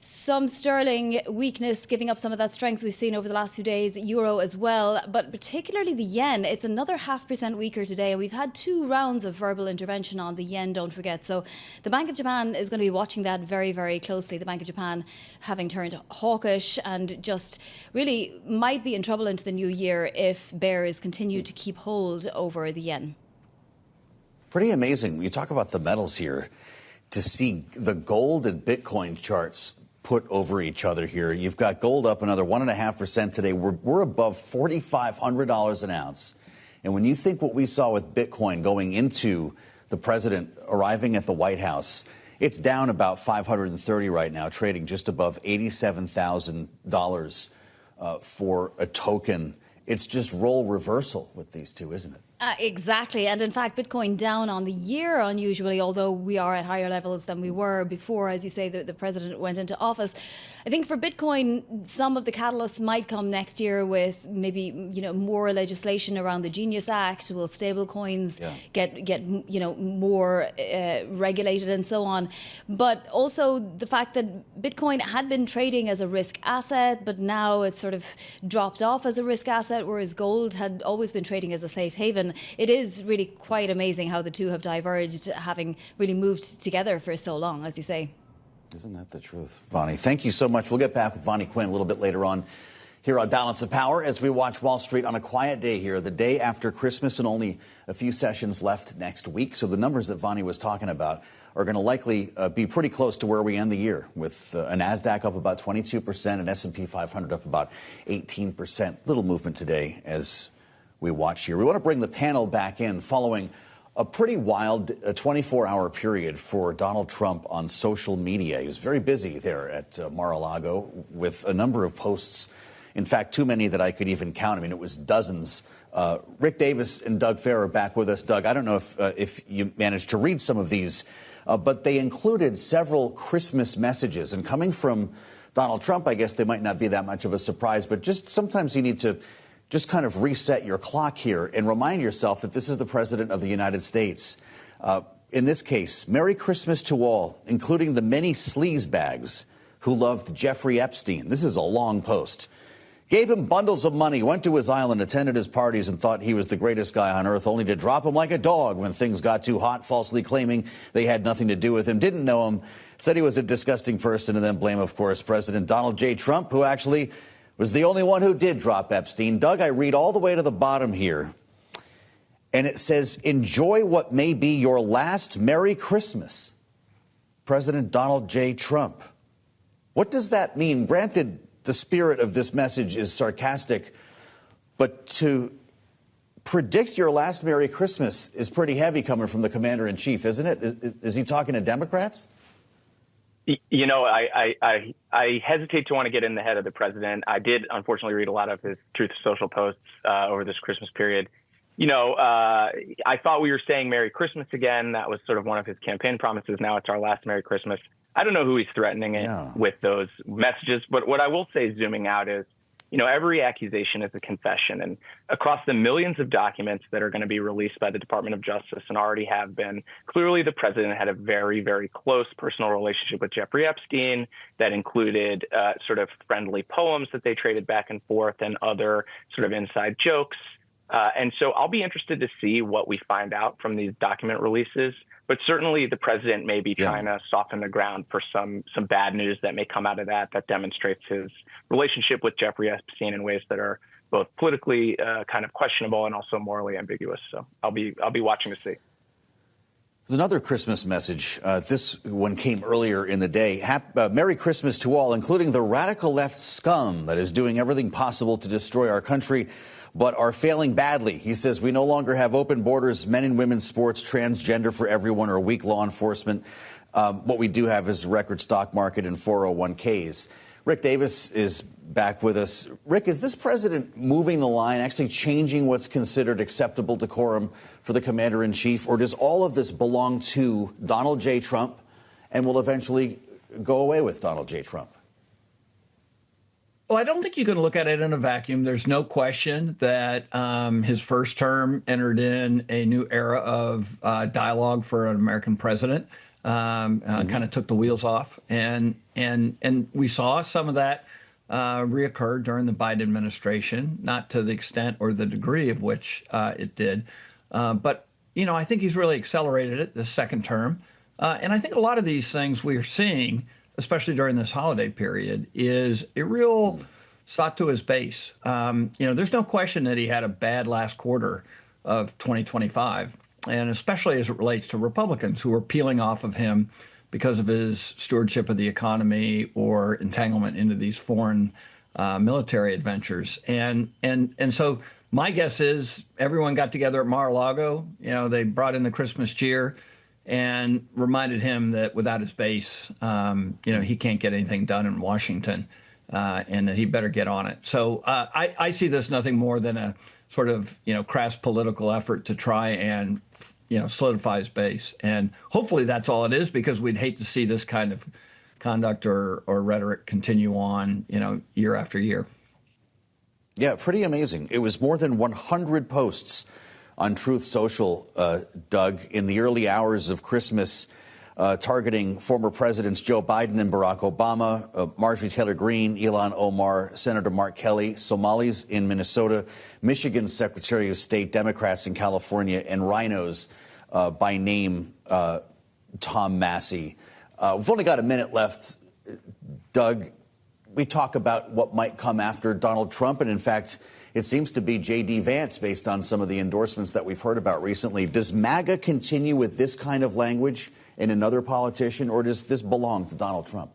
Some sterling weakness giving up some of that strength we've seen over the last few days, euro as well, but particularly the yen. It's another 0.5% weaker today. We've had 2 rounds of verbal intervention on the yen, don't forget. So the Bank of Japan is going to be watching that very, very closely. The Bank of Japan having turned hawkish and just really might be in trouble into the new year if bears continue to keep hold over the yen. Pretty amazing. When you talk about the metals here, to see the gold and Bitcoin charts put over each other here. You've got gold up another 1.5% today. We're above $4,500 an ounce. And when you think what we saw with Bitcoin going into the president arriving at the White House, it's down about 530 right now, trading just above $87,000 for a token. It's just role reversal with these two, isn't it? Exactly. And in fact, Bitcoin down on the year unusually, although we are at higher levels than we were before, as you say, the president went into office. I think for Bitcoin, some of the catalysts might come next year with maybe, more legislation around the Genius Act. Will stable coins get more regulated and so on. But also the fact that Bitcoin had been trading as a risk asset, but now it's sort of dropped off as a risk asset, whereas gold had always been trading as a safe haven. It is really quite amazing how the two have diverged, having really moved together for so long, as you say. Isn't that the truth, Vonnie? Thank you so much. We'll get back with Vonnie Quinn a little bit later on here on Balance of Power as we watch Wall Street on a quiet day here, the day after Christmas and only a few sessions left next week. So the numbers that Vonnie was talking about are going to likely be pretty close to where we end the year, with a NASDAQ up about 22%, and S&P 500 up about 18%. Little movement today as we watch here. We want to bring the panel back in following a pretty wild 24-hour period for Donald Trump on social media. He was very busy there at Mar-a-Lago with a number of posts. In fact, too many that I could even count. I mean, it was dozens. Rick Davis and Doug Farrar are back with us. Doug, I don't know if you managed to read some of these, but they included several Christmas messages. And coming from Donald Trump, I guess they might not be that much of a surprise, but just sometimes you need to just kind of reset your clock here and remind yourself that this is the President of the United States. In this case, Merry Christmas to all, including the many sleazebags who loved Jeffrey Epstein. This is a long post. Gave him bundles of money, went to his island, attended his parties, and thought he was the greatest guy on earth, only to drop him like a dog when things got too hot, falsely claiming they had nothing to do with him, didn't know him, said he was a disgusting person, and then blame, of course, President Donald J. Trump, who actually was the only one who did drop Epstein. Doug, I read all the way to the bottom here, and it says, enjoy what may be your last Merry Christmas, President Donald J. Trump. What does that mean? Granted, the spirit of this message is sarcastic, but to predict your last Merry Christmas is pretty heavy coming from the commander-in-chief, isn't it? Is he talking to Democrats? You know, I hesitate to want to get in the head of the president. I did, unfortunately, read a lot of his Truth Social posts over this Christmas period. You know, I thought we were saying Merry Christmas again. That was sort of one of his campaign promises. Now it's our last Merry Christmas. I don't know who he's threatening with those messages. But what I will say, zooming out, is, you know, every accusation is a confession. And across the millions of documents that are going to be released by the Department of Justice and already have been, clearly the president had a very, very close personal relationship with Jeffrey Epstein that included sort of friendly poems that they traded back and forth and other sort of inside jokes. And so I'll be interested to see what we find out from these document releases. But certainly the president may be trying to soften the ground for some bad news that may come out of that demonstrates his relationship with Jeffrey Epstein in ways that are both politically kind of questionable and also morally ambiguous. So I'll be watching to see. There's another Christmas message. This one came earlier in the day. Merry Christmas to all, including the radical left scum that is doing everything possible to destroy our country, but are failing badly. He says we no longer have open borders, men and women's sports, transgender for everyone, or weak law enforcement. What we do have is a record stock market and 401ks. Rick Davis is back with us. Rick, is this president moving the line, actually changing what's considered acceptable decorum for the commander-in-chief, or does all of this belong to Donald J. Trump and will eventually go away with Donald J. Trump? Well, I don't think you can look at it in a vacuum. There's no question that his first term entered in a new era of dialogue for an American president. Kind of took the wheels off, and we saw some of that reoccur during the Biden administration, not to the extent or the degree of which it did, but I think he's really accelerated it this second term, and I think a lot of these things we are seeing, especially during this holiday period, is a real shot to his base. There's no question that he had a bad last quarter of 2025. And especially as it relates to Republicans who are peeling off of him because of his stewardship of the economy or entanglement into these foreign military adventures. And so my guess is everyone got together at Mar-a-Lago. They brought in the Christmas cheer and reminded him that without his base, he can't get anything done in Washington, and that he better get on it. So I see this nothing more than a sort of, crass political effort to try and, solidify his base. And hopefully that's all it is, because we'd hate to see this kind of conduct or rhetoric continue on, year after year. Yeah, pretty amazing. It was more than 100 posts on Truth Social, Doug, in the early hours of Christmas, targeting former presidents Joe Biden and Barack Obama, Marjorie Taylor Greene, Ilhan Omar, Senator Mark Kelly, Somalis in Minnesota, Michigan's Secretary of State, Democrats in California, and rhinos by name Tom Massey. We've only got a minute left. Doug, we talk about what might come after Donald Trump, and in fact, it seems to be J.D. Vance based on some of the endorsements that we've heard about recently. Does MAGA continue with this kind of language in another politician, or does this belong to Donald Trump?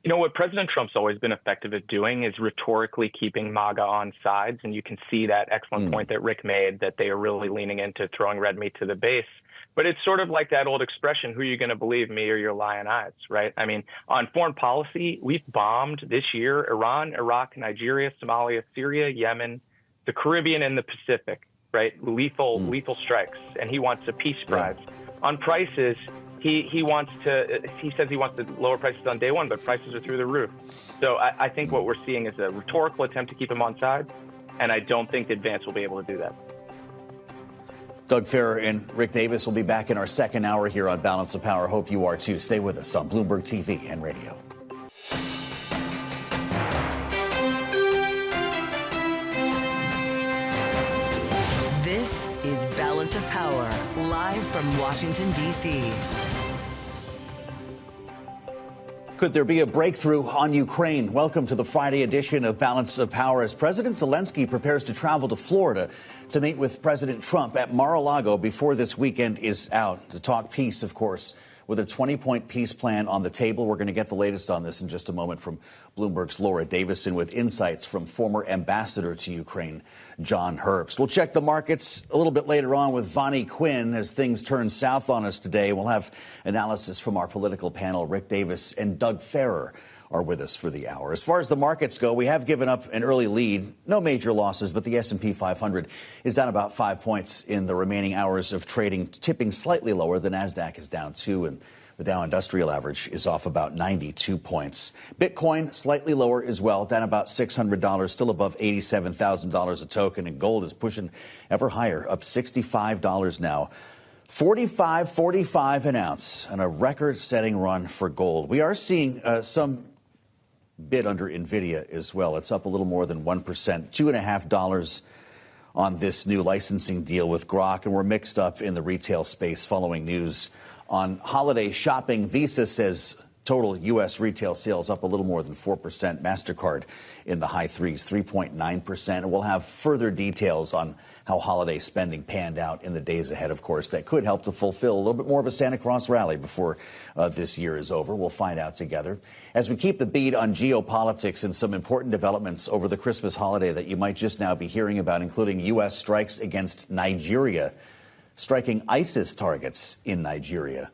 What President Trump's always been effective at doing is rhetorically keeping MAGA on sides. And you can see that excellent point that Rick made, that they are really leaning into throwing red meat to the base. But it's sort of like that old expression, who are you going to believe, me or your lying eyes, right? I mean, on foreign policy, we've bombed this year Iran, Iraq, Nigeria, Somalia, Syria, Yemen, the Caribbean, and the Pacific, right? Lethal strikes. And he wants a peace prize. Yeah. On prices, he says he wants to lower prices on day one, but prices are through the roof. So I think what we're seeing is a rhetorical attempt to keep him on side, and I don't think that Vance will be able to do that. Doug Farrar and Rick Davis will be back in our second hour here on Balance of Power. Hope you are too. Stay with us on Bloomberg TV and radio. This is Balance of Power, live from Washington, D.C. Could there be a breakthrough on Ukraine? Welcome to the Friday edition of Balance of Power as President Zelenskiy prepares to travel to Florida to meet with President Trump at Mar-a-Lago before this weekend is out. To talk peace, of course, with a 20-point peace plan on the table. We're going to get the latest on this in just a moment from Bloomberg's Laura Davison with insights from former ambassador to Ukraine, John Herbst. We'll check the markets a little bit later on with Vonnie Quinn as things turn south on us today. We'll have analysis from our political panel. Rick Davis and Doug Farrar are with us for the hour. As far as the markets go, we have given up an early lead. No major losses, but the S&P 500 is down about 5 points in the remaining hours of trading, tipping slightly lower. The NASDAQ is down 2, and the Dow Industrial Average is off about 92 points. Bitcoin slightly lower as well, down about $600, still above $87,000 a token, and gold is pushing ever higher, up $65 now. $45.45 an ounce, and a record-setting run for gold. We are seeing some bid under NVIDIA as well. It's up a little more than 1%, $2.50 on this new licensing deal with Grok, and we're mixed up in the retail space following news on holiday shopping. Visa says Total U.S. retail sales up a little more than 4%. MasterCard in the high threes, 3.9%. And we'll have further details on how holiday spending panned out in the days ahead, of course, that could help to fulfill a little bit more of a Santa Claus rally before this year is over. We'll find out together. As we keep the beat on geopolitics and some important developments over the Christmas holiday that you might just now be hearing about, including U.S. strikes against Nigeria, striking ISIS targets in Nigeria.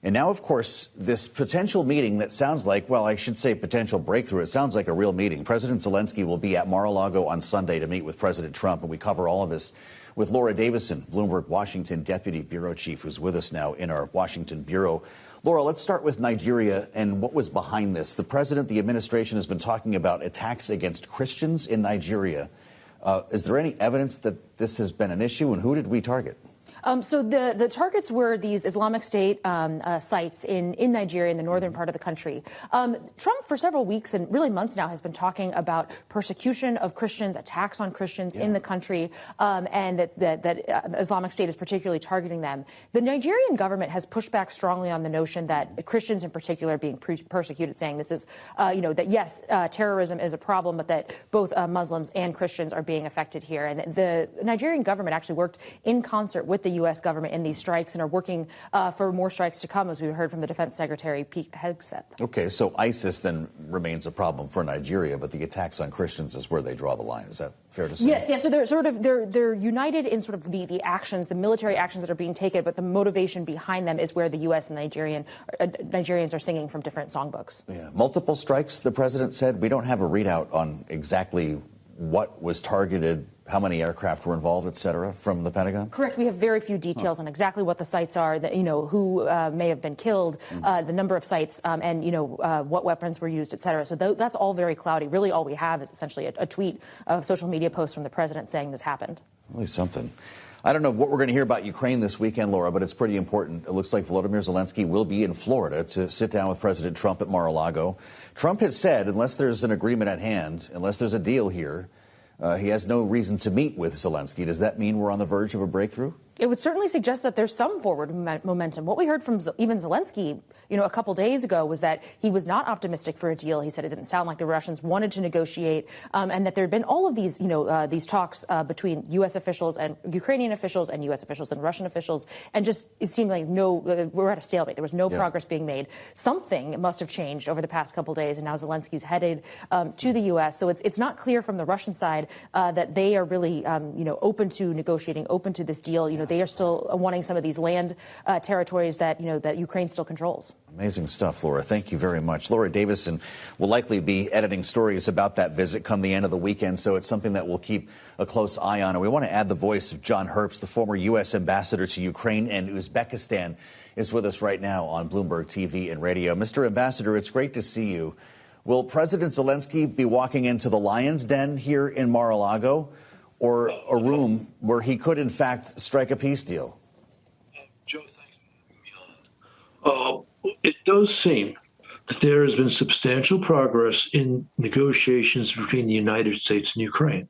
And now, of course, this potential meeting that sounds like, well, I should say potential breakthrough. It sounds like a real meeting. President Zelenskiy will be at Mar-a-Lago on Sunday to meet with President Trump. And we cover all of this with Laura Davison, Bloomberg Washington Deputy Bureau Chief, who's with us now in our Washington Bureau. Laura, let's start with Nigeria and what was behind this. The president, the administration has been talking about attacks against Christians in Nigeria. Is there any evidence that this has been an issue, and who did we target? So the targets were these Islamic State sites in Nigeria, in the northern part of the country. Trump, for several weeks and really months now, has been talking about persecution of Christians, attacks on Christians in the country, and that Islamic State is particularly targeting them. The Nigerian government has pushed back strongly on the notion that Christians in particular are being persecuted, saying this is, that yes, terrorism is a problem, but that both Muslims and Christians are being affected here. And the Nigerian government actually worked in concert with the U.S. government in these strikes and are working for more strikes to come, as we heard from the Defense Secretary Pete Hegseth. Okay, so ISIS then remains a problem for Nigeria, but the attacks on Christians is where they draw the line. Is that fair to say? Yes. So they're united in sort of the actions, the military actions that are being taken, but the motivation behind them is where the U.S. and Nigerians are singing from different songbooks. Yeah, multiple strikes. The president said we don't have a readout on exactly what was targeted, how many aircraft were involved, et cetera, from the Pentagon? Correct. We have very few details on exactly what the sites are, that, who may have been killed, the number of sites, and, what weapons were used, et cetera. So that's all very cloudy. Really, all we have is essentially a tweet, a social media post from the president saying this happened. Really something. I don't know what we're going to hear about Ukraine this weekend, Laura, but it's pretty important. It looks like Volodymyr Zelenskiy will be in Florida to sit down with President Trump at Mar-a-Lago. Trump has said, unless there's an agreement at hand, unless there's a deal here, he has no reason to meet with Zelenskiy. Does that mean we're on the verge of a breakthrough? It would certainly suggest that there's some forward momentum. What we heard from even Zelenskiy, a couple days ago was that he was not optimistic for a deal. He said it didn't sound like the Russians wanted to negotiate, and that there had been all of these, these talks between U.S. officials and Ukrainian officials and U.S. officials and Russian officials, and just it seemed like we're at a stalemate. There was no progress being made. Something must have changed over the past couple days, and now Zelenskiy's headed to the U.S. So it's not clear from the Russian side that they are really, open to negotiating, open to this deal. They are still wanting some of these land territories that, that Ukraine still controls. Amazing stuff, Laura. Thank you very much. Laura Davison will likely be editing stories about that visit come the end of the weekend, so it's something that we'll keep a close eye on. And we want to add the voice of John Herbst, the former U.S. ambassador to Ukraine and Uzbekistan, is with us right now on Bloomberg TV and radio. Mr. Ambassador, it's great to see you. Will President Zelenskiy be walking into the Lion's Den here in Mar-a-Lago, or a room where he could, in fact, strike a peace deal? Joe, thanks for having me on. It does seem that there has been substantial progress in negotiations between the United States and Ukraine,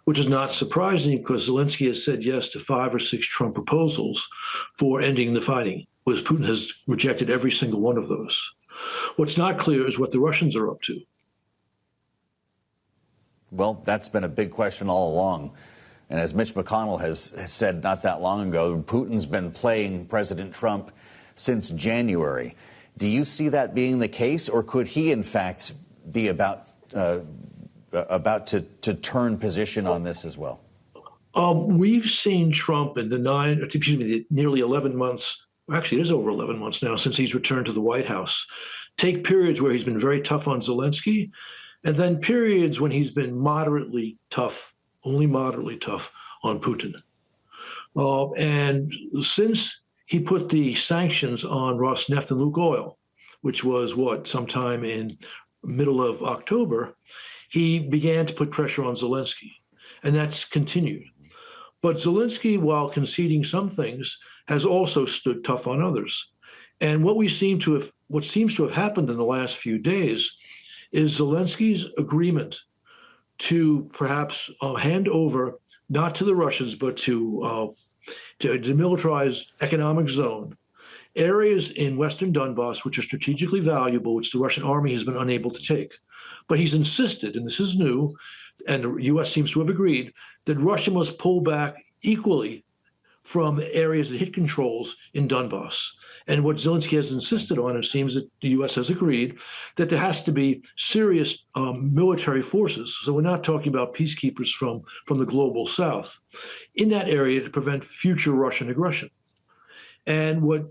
which is not surprising because Zelensky has said yes to 5 or 6 Trump proposals for ending the fighting, whereas Putin has rejected every single one of those. What's not clear is what the Russians are up to. Well, that's been a big question all along. And as Mitch McConnell has said not that long ago, Putin's been playing President Trump since January. Do you see that being the case, or could he, in fact, be about to turn position on this as well? We've seen Trump in the nearly 11 months, actually it is over 11 months now since he's returned to the White House, take periods where he's been very tough on Zelensky, and then periods when he's been moderately tough, only moderately tough on Putin. And since he put the sanctions on Rosneft and Lukoil, which was sometime in middle of October, he began to put pressure on Zelensky, and that's continued. But Zelensky, while conceding some things, has also stood tough on others. And what seems to have happened in the last few days is Zelensky's agreement to perhaps hand over, not to the Russians, but to demilitarized economic zone areas in western Donbass which are strategically valuable, which the Russian army has been unable to take. But he's insisted, and this is new, and the U.S. seems to have agreed, that Russia must pull back equally from the areas that it controls in Donbass. And what Zelensky has insisted on, it seems that the U.S. has agreed, that there has to be serious military forces. So we're not talking about peacekeepers from the global south in that area to prevent future Russian aggression. And what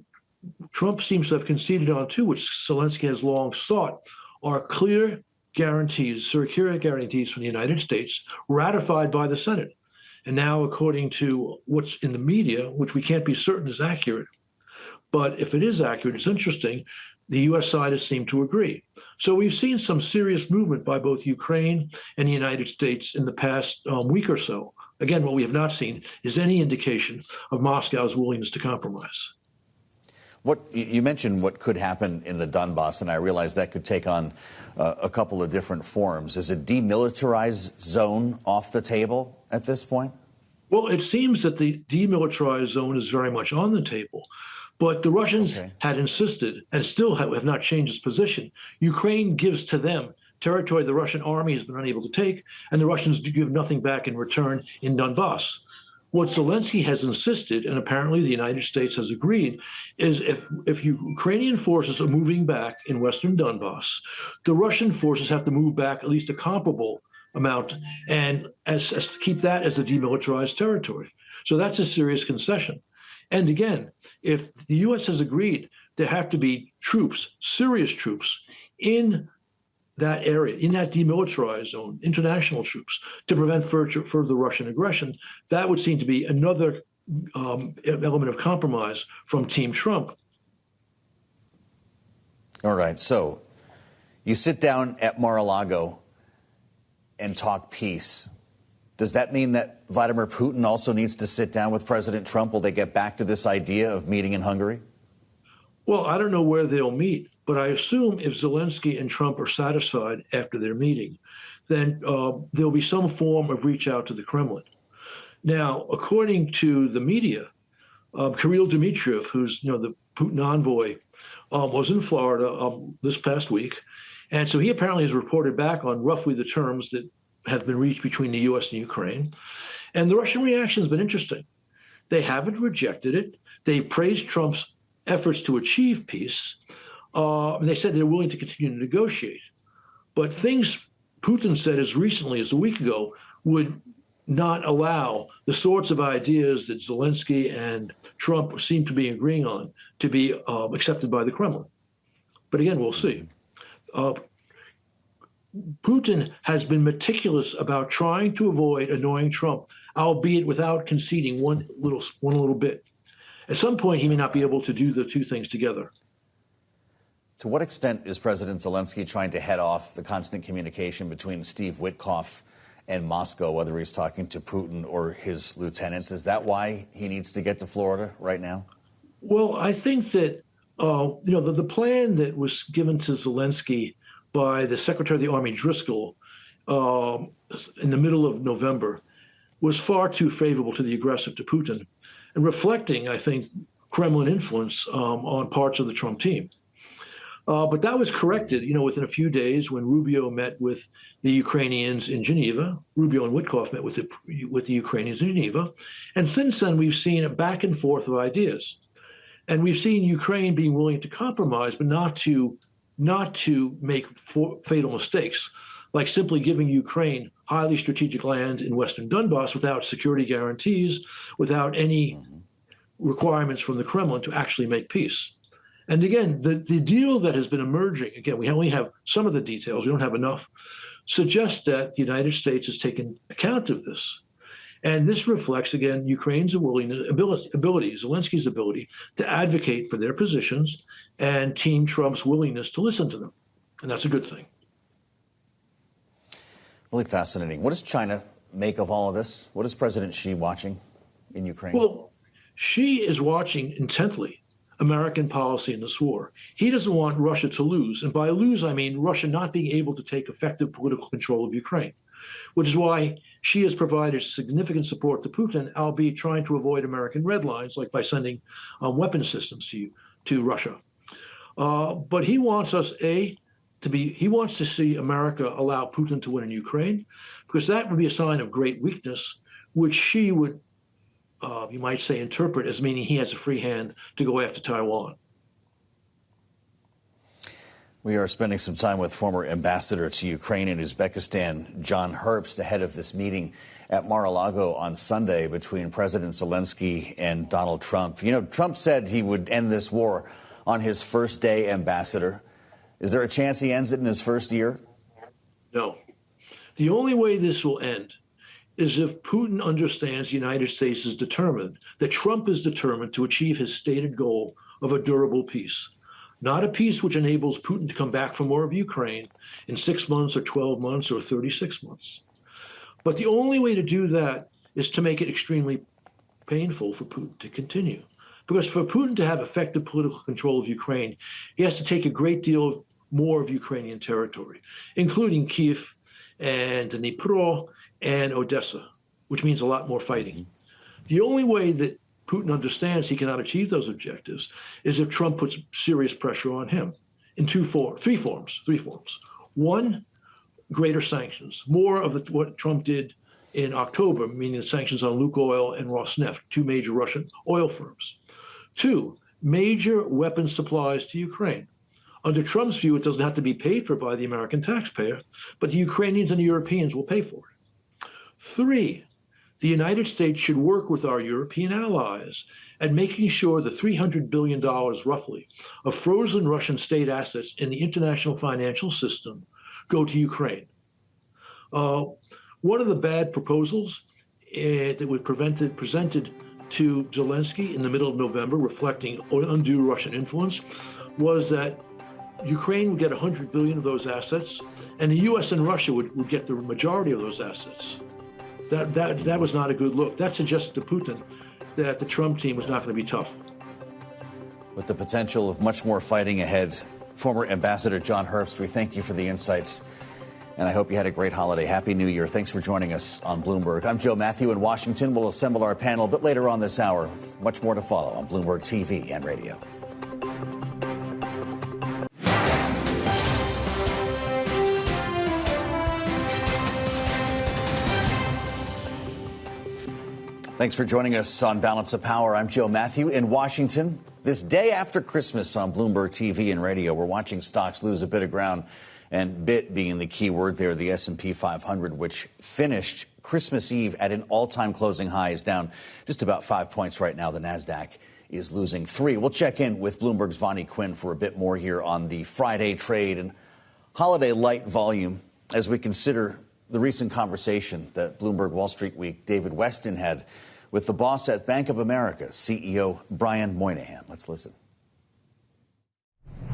Trump seems to have conceded on, too, which Zelensky has long sought, are clear guarantees, security guarantees from the United States ratified by the Senate. And now, according to what's in the media, which we can't be certain is accurate, but if it is accurate, it's interesting, the U.S. side has seemed to agree. So we've seen some serious movement by both Ukraine and the United States in the past week or so. Again, what we have not seen is any indication of Moscow's willingness to compromise. What you mentioned what could happen in the Donbass, and I realize that could take on a couple of different forms. Is a demilitarized zone off the table at this point? Well, it seems that the demilitarized zone is very much on the table. But the Russians had insisted, and still have not changed its position. Ukraine gives to them territory the Russian army has been unable to take, and the Russians do give nothing back in return in Donbass. What Zelensky has insisted, and apparently the United States has agreed, is if Ukrainian forces are moving back in western Donbass, the Russian forces have to move back at least a comparable amount, and as to keep that as a demilitarized territory. So that's a serious concession. And again, if the U.S. has agreed there have to be troops, serious troops, in that area, in that demilitarized zone, international troops, to prevent further Russian aggression, that would seem to be another element of compromise from Team Trump. All right, so you sit down at Mar-a-Lago and talk peace. Does that mean that Vladimir Putin also needs to sit down with President Trump? Will they get back to this idea of meeting in Hungary? Well, I don't know where they'll meet, but I assume if Zelensky and Trump are satisfied after their meeting, then there'll be some form of reach out to the Kremlin. Now, according to the media, Kirill Dmitriev, who's the Putin envoy, was in Florida this past week. And so he apparently has reported back on roughly the terms that have been reached between the U.S. and Ukraine. And the Russian reaction has been interesting. They haven't rejected it. They've praised Trump's efforts to achieve peace. And they said they're willing to continue to negotiate. But things Putin said as recently as a week ago would not allow the sorts of ideas that Zelensky and Trump seem to be agreeing on to be accepted by the Kremlin. But again, we'll see. Putin has been meticulous about trying to avoid annoying Trump, albeit without conceding one little bit. At some point, he may not be able to do the two things together. To what extent is President Zelensky trying to head off the constant communication between Steve Witkoff and Moscow, whether he's talking to Putin or his lieutenants? Is that why he needs to get to Florida right now? Well, I think that the plan that was given to Zelensky by the Secretary of the Army Driscoll in the middle of November was far too favorable to the aggressor, to Putin, and reflecting, I think, Kremlin influence on parts of the Trump team. But that was corrected, within a few days when Rubio met with the Ukrainians in Geneva. Rubio and Witkoff met with the Ukrainians in Geneva. And since then, we've seen a back and forth of ideas. And we've seen Ukraine being willing to compromise, but not to make fatal mistakes, like simply giving Ukraine highly strategic land in western Donbass without security guarantees, without any requirements from the Kremlin to actually make peace. And again, the deal that has been emerging, again, we only have some of the details, we don't have enough, suggests that the United States has taken account of this. And this reflects, again, Ukraine's ability, Zelensky's ability to advocate for their positions and Team Trump's willingness to listen to them. And that's a good thing. Really fascinating. What does China make of all of this? What is President Xi watching in Ukraine? Well, Xi is watching intently American policy in this war. He doesn't want Russia to lose. And by lose, I mean Russia not being able to take effective political control of Ukraine, which is why Xi has provided significant support to Putin, albeit trying to avoid American red lines, like by sending weapon systems to Russia. But he wants us, he wants to see America allow Putin to win in Ukraine, because that would be a sign of great weakness, which she would, you might say, interpret as meaning he has a free hand to go after Taiwan. We are spending some time with former ambassador to Ukraine and Uzbekistan, John Herbst, ahead of this meeting at Mar-a-Lago on Sunday between President Zelenskiy and Donald Trump. You know, Trump said he would end this war on his first day, Ambassador. Is there a chance he ends it in his first year? No. The only way this will end is if Putin understands the United States is determined, that Trump is determined to achieve his stated goal of a durable peace. Not a peace which enables Putin to come back from war of Ukraine in 6 months or 12 months or 36 months. But the only way to do that is to make it extremely painful for Putin to continue. Because for Putin to have effective political control of Ukraine, he has to take a great deal more of Ukrainian territory, including Kyiv and Dnipro and Odessa, which means a lot more fighting. The only way that Putin understands he cannot achieve those objectives is if Trump puts serious pressure on him in three forms. One, greater sanctions, more of what Trump did in October, meaning the sanctions on Lukoil and Rosneft, two major Russian oil firms. Two, major weapons supplies to Ukraine. Under Trump's view, it doesn't have to be paid for by the American taxpayer, but the Ukrainians and the Europeans will pay for it. Three, the United States should work with our European allies at making sure the $300 billion, roughly, of frozen Russian state assets in the international financial system go to Ukraine. One of the bad proposals that was presented to Zelenskiy in the middle of November, reflecting undue Russian influence, was that Ukraine would get $100 billion of those assets, and the U.S. and Russia would get the majority of those assets. That was not a good look. That suggested to Putin that the Trump team was not going to be tough. With the potential of much more fighting ahead, former Ambassador John Herbst, we thank you for the insights, and I hope you had a great holiday. Happy New Year. Thanks for joining us on Bloomberg. I'm Joe Matthew in Washington. We'll assemble our panel a bit later on this hour. Much more to follow on Bloomberg TV and radio. Thanks for joining us on Balance of Power. I'm Joe Matthew in Washington. This day after Christmas on Bloomberg TV and radio, we're watching stocks lose a bit of ground, and bit being the key word there. The S&P 500, which finished Christmas Eve at an all-time closing high, is down just about 5 points right now. The Nasdaq is losing 3. We'll check in with Bloomberg's Vonnie Quinn for a bit more here on the Friday trade and holiday light volume as we consider the recent conversation that Bloomberg Wall Street Week David Weston had with the boss at Bank of America, CEO Brian Moynihan. Let's listen.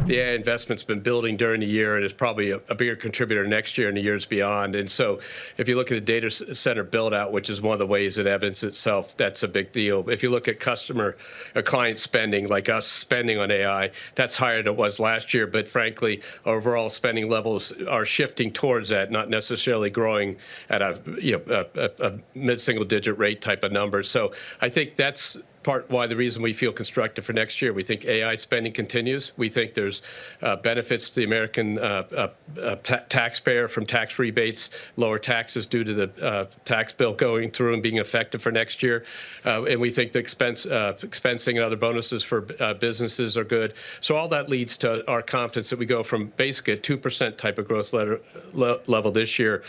The AI investment's been building during the year and is probably a bigger contributor next year and the years beyond. And so if you look at the data center build out, which is one of the ways it evidences itself, that's a big deal. If you look at client spending, like us spending on AI, that's higher than it was last year. But frankly, overall spending levels are shifting towards that, not necessarily growing at a mid-single digit rate type of number. So I think that's why the reason we feel constructive for next year. We think AI spending continues. We think there's benefits to the American taxpayer from tax rebates, lower taxes due to the tax bill going through and being effective for next year. And we think the expensing and other bonuses for businesses are good. So all that leads to our confidence that we go from basically a 2% type of growth level this year,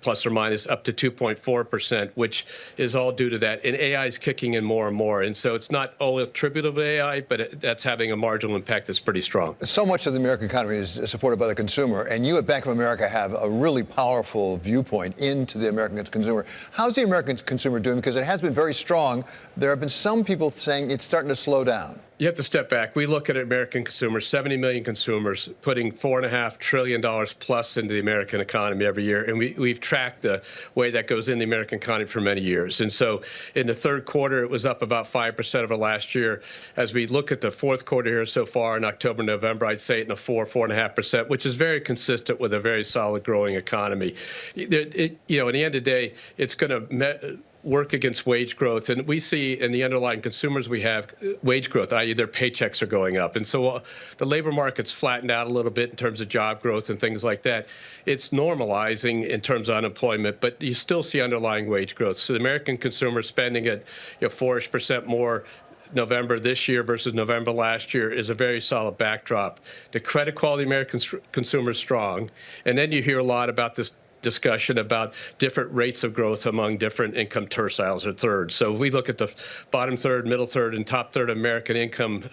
plus or minus up to 2.4%, which is all due to that. And AI is kicking in more and more. And so it's not all attributable to AI, but that's having a marginal impact that's pretty strong. So much of the American economy is supported by the consumer. And you at Bank of America have a really powerful viewpoint into the American consumer. How's the American consumer doing? Because it has been very strong. There have been some people saying it's starting to slow down. You have to step back. We look at American consumers, 70 million consumers, putting $4.5 trillion plus into the American economy every year. And we've tracked the way that goes in the American economy for many years. And so in the third quarter, it was up about 5% over last year. As we look at the fourth quarter here so far in October, November, I'd say it in a 4.5%, which is very consistent with a very solid growing economy. At the end of the day, it's going to work against wage growth. And we see in the underlying consumers we have wage growth, i.e. their paychecks are going up. And so the labor market's flattened out a little bit in terms of job growth and things like that. It's normalizing in terms of unemployment, but you still see underlying wage growth. So the American consumer spending at 4% more November this year versus November last year is a very solid backdrop. The credit quality of the American consumer is strong. And then you hear a lot about this discussion about different rates of growth among different income terciles or thirds. So if we look at the bottom third, middle third, and top third of American income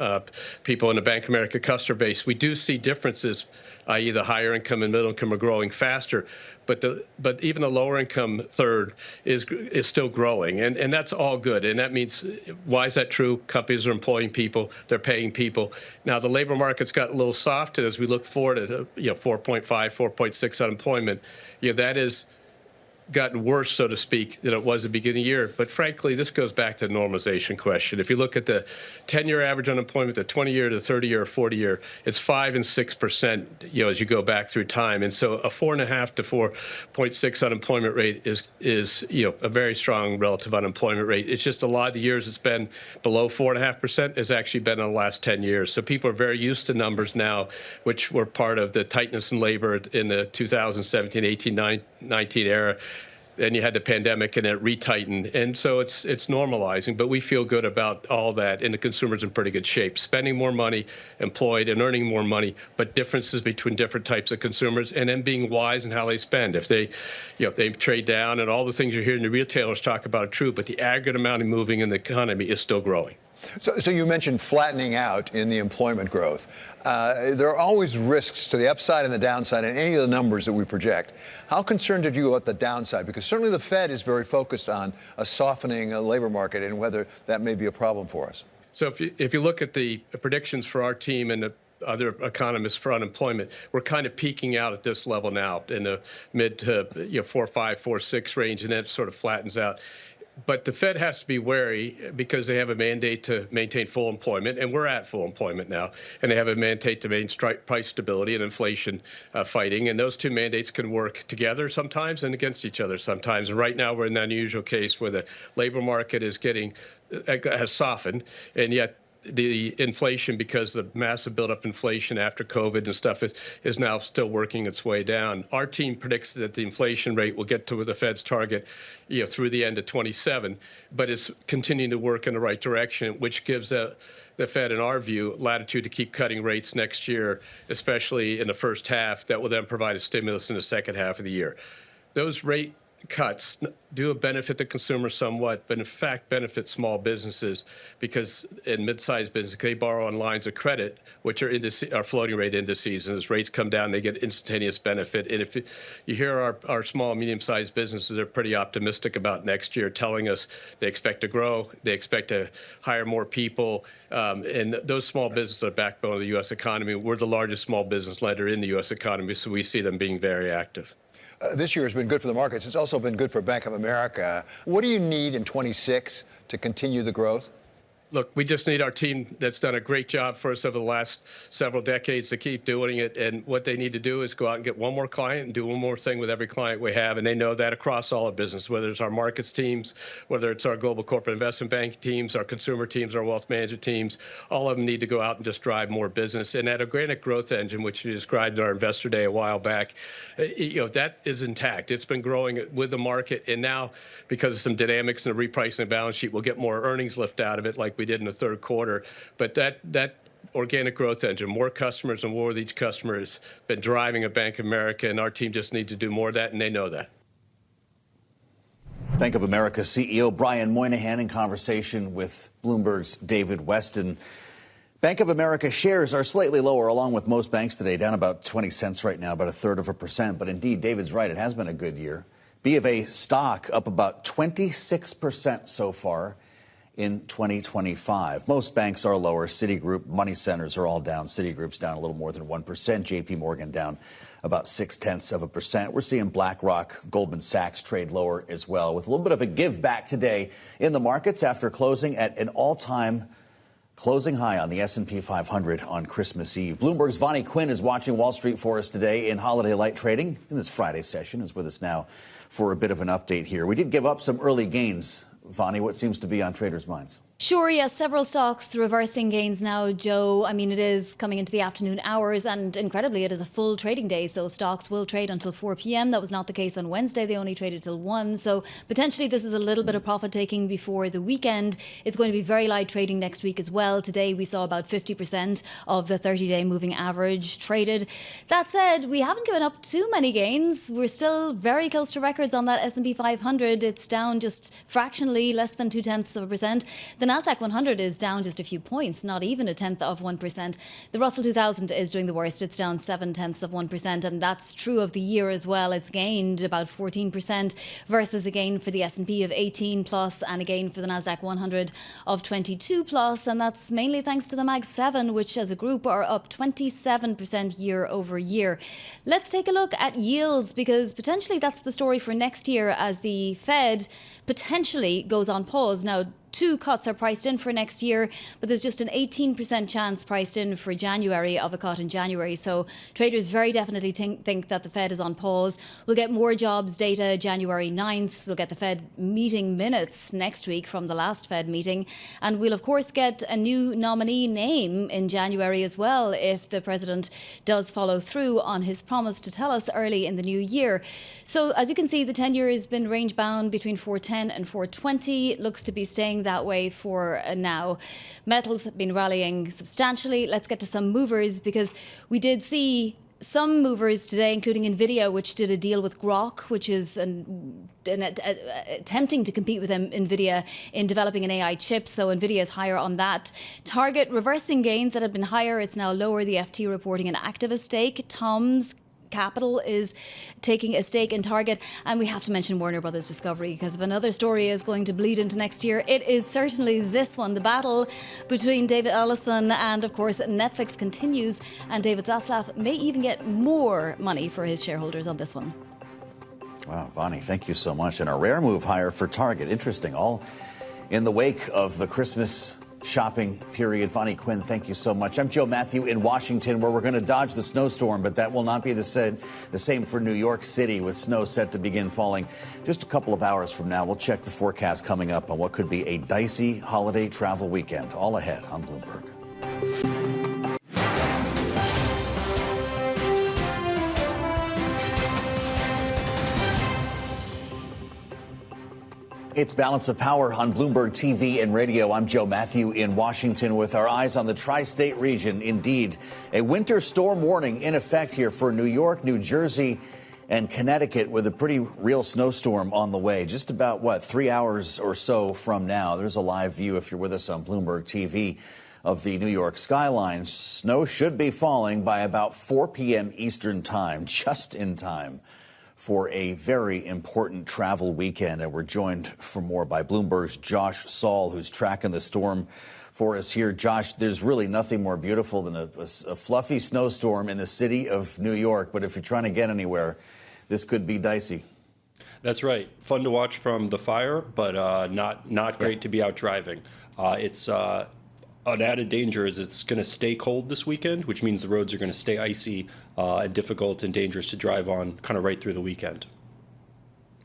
people in the Bank of America customer base, we do see differences, i.e. the higher income and middle income are growing faster. But even the lower income third is still growing, and that's all good. And that means, why is that true? Companies are employing people, they're paying people. Now the labor market's got a little soft, and as we look forward at 4.5, 4.6 unemployment, that is gotten worse, so to speak, than it was at the beginning of the year. But frankly, this goes back to the normalization question. If you look at the 10-year average unemployment, the 20-year, the 30-year, or 40-year, it's 5 and 6%, as you go back through time. And so a 4.5 to 4.6 unemployment rate is a very strong relative unemployment rate. It's just a lot of the years it's been below 4.5% has actually been in the last 10 years. So people are very used to numbers now, which were part of the tightness in labor in the 2017, 18, 19 era. And you had the pandemic and it retightened. And so it's normalizing, but we feel good about all that. And the consumer's in pretty good shape, spending more money, employed and earning more money, but differences between different types of consumers, and then being wise in how they spend. If they, they trade down, and all the things you're hearing the retailers talk about are true, but the aggregate amount of moving in the economy is still growing. So you mentioned flattening out in the employment growth. There are always risks to the upside and the downside in any of the numbers that we project. How concerned are you about the downside? Because certainly the Fed is very focused on a softening labor market and whether that may be a problem for us. So if you look at the predictions for our team and the other economists for unemployment, we're kind of peaking out at this level now in the mid to 4.5, 4.6 range, and then it sort of flattens out. But the Fed has to be wary because they have a mandate to maintain full employment, and we're at full employment now. And they have a mandate to maintain price stability and inflation fighting. And those two mandates can work together sometimes and against each other sometimes. And right now we're in an unusual case where the labor market has softened, and yet the inflation, because the massive buildup inflation after COVID and stuff is now still working its way down. Our team predicts that the inflation rate will get to the Fed's target, through the end of 27, but it's continuing to work in the right direction, which gives the Fed, in our view, latitude to keep cutting rates next year, especially in the first half. That will then provide a stimulus in the second half of the year. Those rate cuts do benefit the consumer somewhat, but in fact benefit small businesses, because in mid-sized business, they borrow on lines of credit, which are floating rate indices, and as rates come down, they get instantaneous benefit. And if you hear our small and medium-sized businesses are pretty optimistic about next year, telling us they expect to grow, they expect to hire more people, and those small businesses are the backbone of the U.S. economy. We're the largest small business lender in the U.S. economy, so we see them being very active. This year has been good for the markets. It's also been good for Bank of America. What do you need in 26 to continue the growth? Look, we just need our team that's done a great job for us over the last several decades to keep doing it. And what they need to do is go out and get one more client and do one more thing with every client we have. And they know that across all of business, whether it's our markets teams, whether it's our global corporate investment bank teams, our consumer teams, our wealth management teams, all of them need to go out and just drive more business. And that organic growth engine, which you described in our investor day a while back, that is intact. It's been growing with the market. And now, because of some dynamics in the repricing of the balance sheet, we'll get more earnings lift out of it like we did in the third quarter. But that organic growth engine, more customers and more with each customer, has been driving a Bank of America, and our team just needs to do more of that, and they know that. Bank of America CEO Brian Moynihan in conversation with Bloomberg's David Weston. Bank of America shares are slightly lower, along with most banks today, down about 20 cents right now, about 1/3%. But indeed, David's right. It has been a good year. B of A stock up about 26% so far in 2025. Most banks are lower. Citigroup, money centers are all down. Citigroup's down a little more than 1%. JP Morgan down about 0.6%. We're seeing BlackRock, Goldman Sachs trade lower as well, with a little bit of a give back today in the markets after closing at an all-time closing high on the S&P 500 on Christmas Eve. Bloomberg's Vonnie Quinn is watching Wall Street for us today in holiday light trading. In this Friday session is with us now for a bit of an update here. We did give up some early gains. Vonnie, what seems to be on traders' minds? Sure, yes, several stocks reversing gains now, Joe. I mean, it is coming into the afternoon hours, and incredibly, it is a full trading day, so stocks will trade until 4 p.m. That was not the case on Wednesday. They only traded till 1. So potentially this is a little bit of profit taking before the weekend. It's going to be very light trading next week as well. Today we saw about 50% of the 30-day moving average traded. That said, we haven't given up too many gains. We're still very close to records on that S&P 500. It's down just fractionally, less than 0.2%. The Nasdaq 100 is down just a few points, not even 0.1%. The Russell 2000 is doing the worst. It's down 0.7%, and that's true of the year as well. It's gained about 14% versus a gain for the S&P of 18 plus and a gain for the Nasdaq 100 of 22 plus, and that's mainly thanks to the Mag 7, which as a group are up 27% year over year. Let's take a look at yields, because potentially that's the story for next year as the Fed potentially goes on pause. Now, 2 cuts are priced in for next year, but there's just an 18% chance priced in for January of a cut in January. So traders very definitely think that the Fed is on pause. We'll get more jobs data January 9th. We'll get the Fed meeting minutes next week from the last Fed meeting. And we'll, of course, get a new nominee name in January as well if the president does follow through on his promise to tell us early in the new year. So as you can see, the 10-year has been range bound between 410 and 420. It looks to be staying that way for now. Metals have been rallying substantially. Let's get to some movers, because we did see some movers today, including Nvidia, which did a deal with Grok, which is attempting to compete with Nvidia in developing an AI chip. So Nvidia is higher on that. Target reversing gains that had been higher. It's now lower. The FT reporting an activist stake. Tom's Capital is taking a stake in Target, and we have to mention Warner Brothers Discovery, because if another story is going to bleed into next year, it is certainly this one. The battle between David Ellison and, of course, Netflix continues, and David Zaslav may even get more money for his shareholders on this one. Wow, Vonnie, thank you so much. And a rare move higher for Target. Interesting. All in the wake of the Christmas shopping period. Vonnie Quinn, thank you so much. I'm Joe Matthew in Washington, where we're going to dodge the snowstorm, but that will not be the same for New York City, with snow set to begin falling just a couple of hours from now. We'll check the forecast coming up on what could be a dicey holiday travel weekend. All ahead on Bloomberg. It's Balance of Power on Bloomberg TV and radio. I'm Joe Matthew in Washington, with our eyes on the tri-state region. Indeed, a winter storm warning in effect here for New York, New Jersey, and Connecticut, with a pretty real snowstorm on the way. Just about, 3 hours or so from now. There's a live view, if you're with us on Bloomberg TV, of the New York skyline. Snow should be falling by about 4 p.m. Eastern time, just in time for a very important travel weekend. And we're joined for more by Bloomberg's Josh Saul, who's tracking the storm for us here. Josh, there's really nothing more beautiful than a fluffy snowstorm in the city of New York. But if you're trying to get anywhere, this could be dicey. That's right. Fun to watch from the fire, but not great to be out driving. It's an added danger is it's going to stay cold this weekend, which means the roads are going to stay icy and difficult and dangerous to drive on kind of right through the weekend.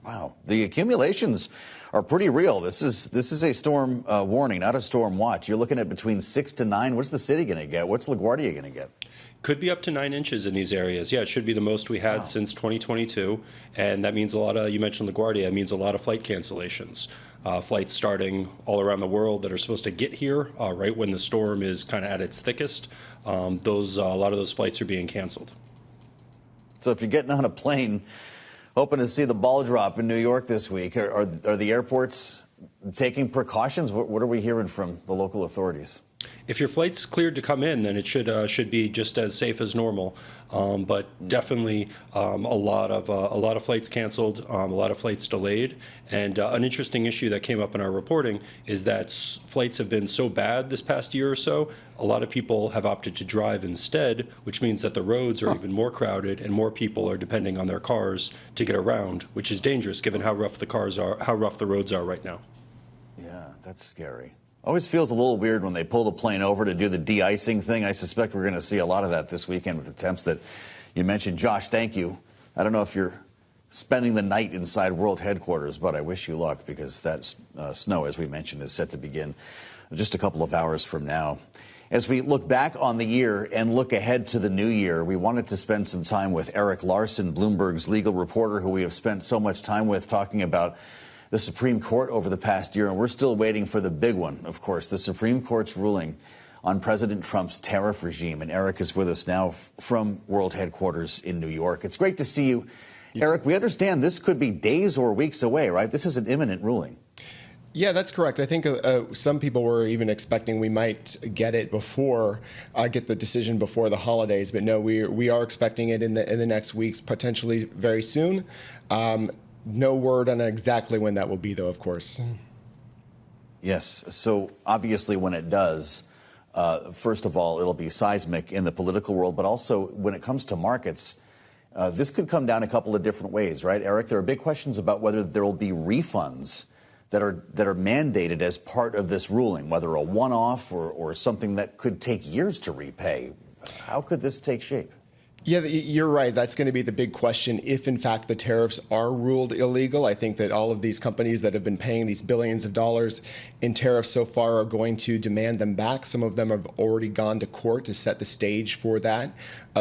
Wow. The accumulations are pretty real. This is a storm warning, not a storm watch. You're looking at between 6 to 9. What's the city going to get? What's LaGuardia going to get? Could be up to 9 inches in these areas. Yeah, it should be the most we had since 2022. And that means a lot of, you mentioned LaGuardia, it means a lot of flight cancellations. Flights starting all around the world that are supposed to get here right when the storm is kind of at its thickest. A lot of those flights are being canceled. So if you're getting on a plane, hoping to see the ball drop in New York this week, are the airports taking precautions? What are we hearing from the local authorities? If your flight's cleared to come in, then it should be just as safe as normal. But definitely a lot of flights canceled, a lot of flights delayed. And an interesting issue that came up in our reporting is that flights have been so bad this past year or so, a lot of people have opted to drive instead, which means that the roads are even more crowded and more people are depending on their cars to get around, which is dangerous given how rough the roads are right now. Yeah, that's scary. Always feels a little weird when they pull the plane over to do the de-icing thing. I suspect we're going to see a lot of that this weekend with attempts that you mentioned. Josh, thank you. I don't know if you're spending the night inside World Headquarters, but I wish you luck because that snow, as we mentioned, is set to begin just a couple of hours from now. As we look back on the year and look ahead to the new year, we wanted to spend some time with Erik Larson, Bloomberg's legal reporter, who we have spent so much time with talking about the Supreme Court over the past year. And we're still waiting for the big one, of course, the Supreme Court's ruling on President Trump's tariff regime. And Erik is with us now from World Headquarters in New York. It's great to see you. Erik, we understand this could be days or weeks away, right? This is an imminent ruling. Yeah, that's correct. I think some people were even expecting we might get it before, get the decision before the holidays. But no, we are expecting it in the next weeks, potentially very soon. No word on exactly when that will be, though, of course. Yes. So obviously when it does, first of all, it'll be seismic in the political world. But also when it comes to markets, this could come down a couple of different ways, right, Erik? There are big questions about whether there will be refunds that are mandated as part of this ruling, whether a one-off or something that could take years to repay. How could this take shape? Yeah, you're right. That's going to be the big question. If, in fact, the tariffs are ruled illegal, I think that all of these companies that have been paying these billions of dollars in tariffs so far are going to demand them back. Some of them have already gone to court to set the stage for that,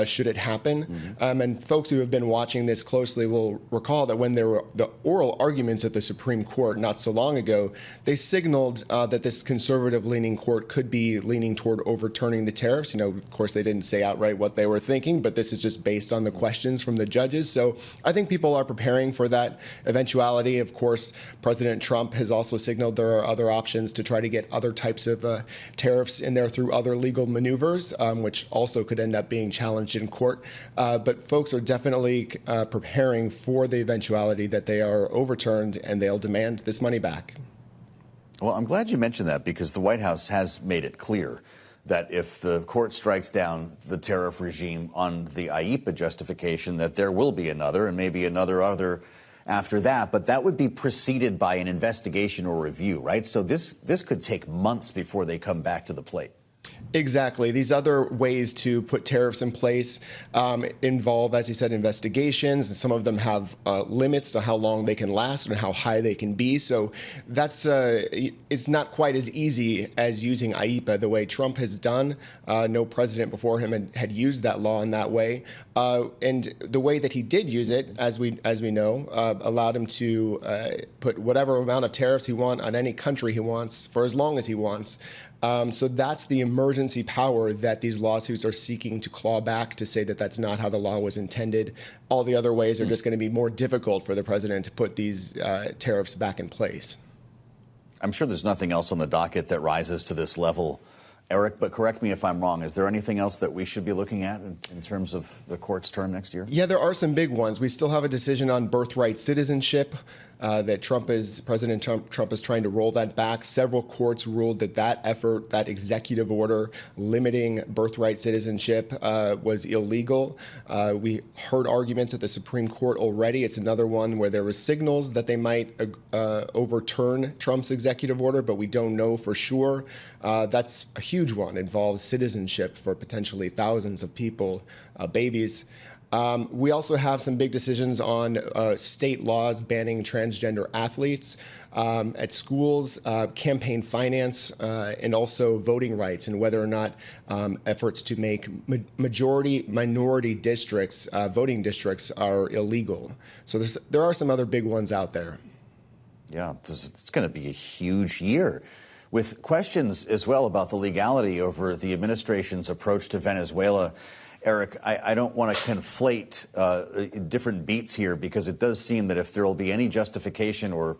should it happen. And folks who have been watching this closely will recall that when there were the oral arguments at the Supreme Court not so long ago, they signaled that this conservative-leaning court could be leaning toward overturning the tariffs. You know, of course, they didn't say outright what they were thinking, but this is just based on the questions from the judges. So I think people are preparing for that eventuality. Of course, President Trump has also signaled there are other options to try to get other types of tariffs in there through other legal maneuvers, which also could end up being challenged in court. But folks are definitely preparing for the eventuality that they are overturned and they'll demand this money back. Well, I'm glad you mentioned that because the White House has made it clear that if the court strikes down the tariff regime on the IEEPA justification, that there will be another and maybe another after that. But that would be preceded by an investigation or review, right? So this could take months before they come back to the plate. Exactly. These other ways to put tariffs in place involve, as you said, investigations. And some of them have limits to how long they can last and how high they can be. So that's it's not quite as easy as using IEEPA the way Trump has done. No president before him had used that law in that way. And the way that he did use it, as we know, allowed him to put whatever amount of tariffs he wants on any country he wants for as long as he wants. So that's the emergency power that these lawsuits are seeking to claw back, to say that that's not how the law was intended. All the other ways are just going to be more difficult for the president to put these tariffs back in place. I'm sure there's nothing else on the docket that rises to this level, Erik, but correct me if I'm wrong. Is there anything else that we should be looking at in terms of the court's term next year? Yeah, there are some big ones. We still have a decision on birthright citizenship that President Trump is trying to roll that back. Several courts ruled that effort, that executive order limiting birthright citizenship was illegal. We heard arguments at the Supreme Court already. It's another one where there were signals that they might overturn Trump's executive order, but we don't know for sure. That's a huge one. It involves citizenship for potentially thousands of people, babies. We also have some big decisions on state laws banning transgender athletes at schools, campaign finance, and also voting rights, and whether or not efforts to make minority districts, voting districts, are illegal. So there are some other big ones out there. Yeah, it's going to be a huge year, with questions as well about the legality over the administration's approach to Venezuela. Erik, I don't want to conflate different beats here, because it does seem that if there will be any justification or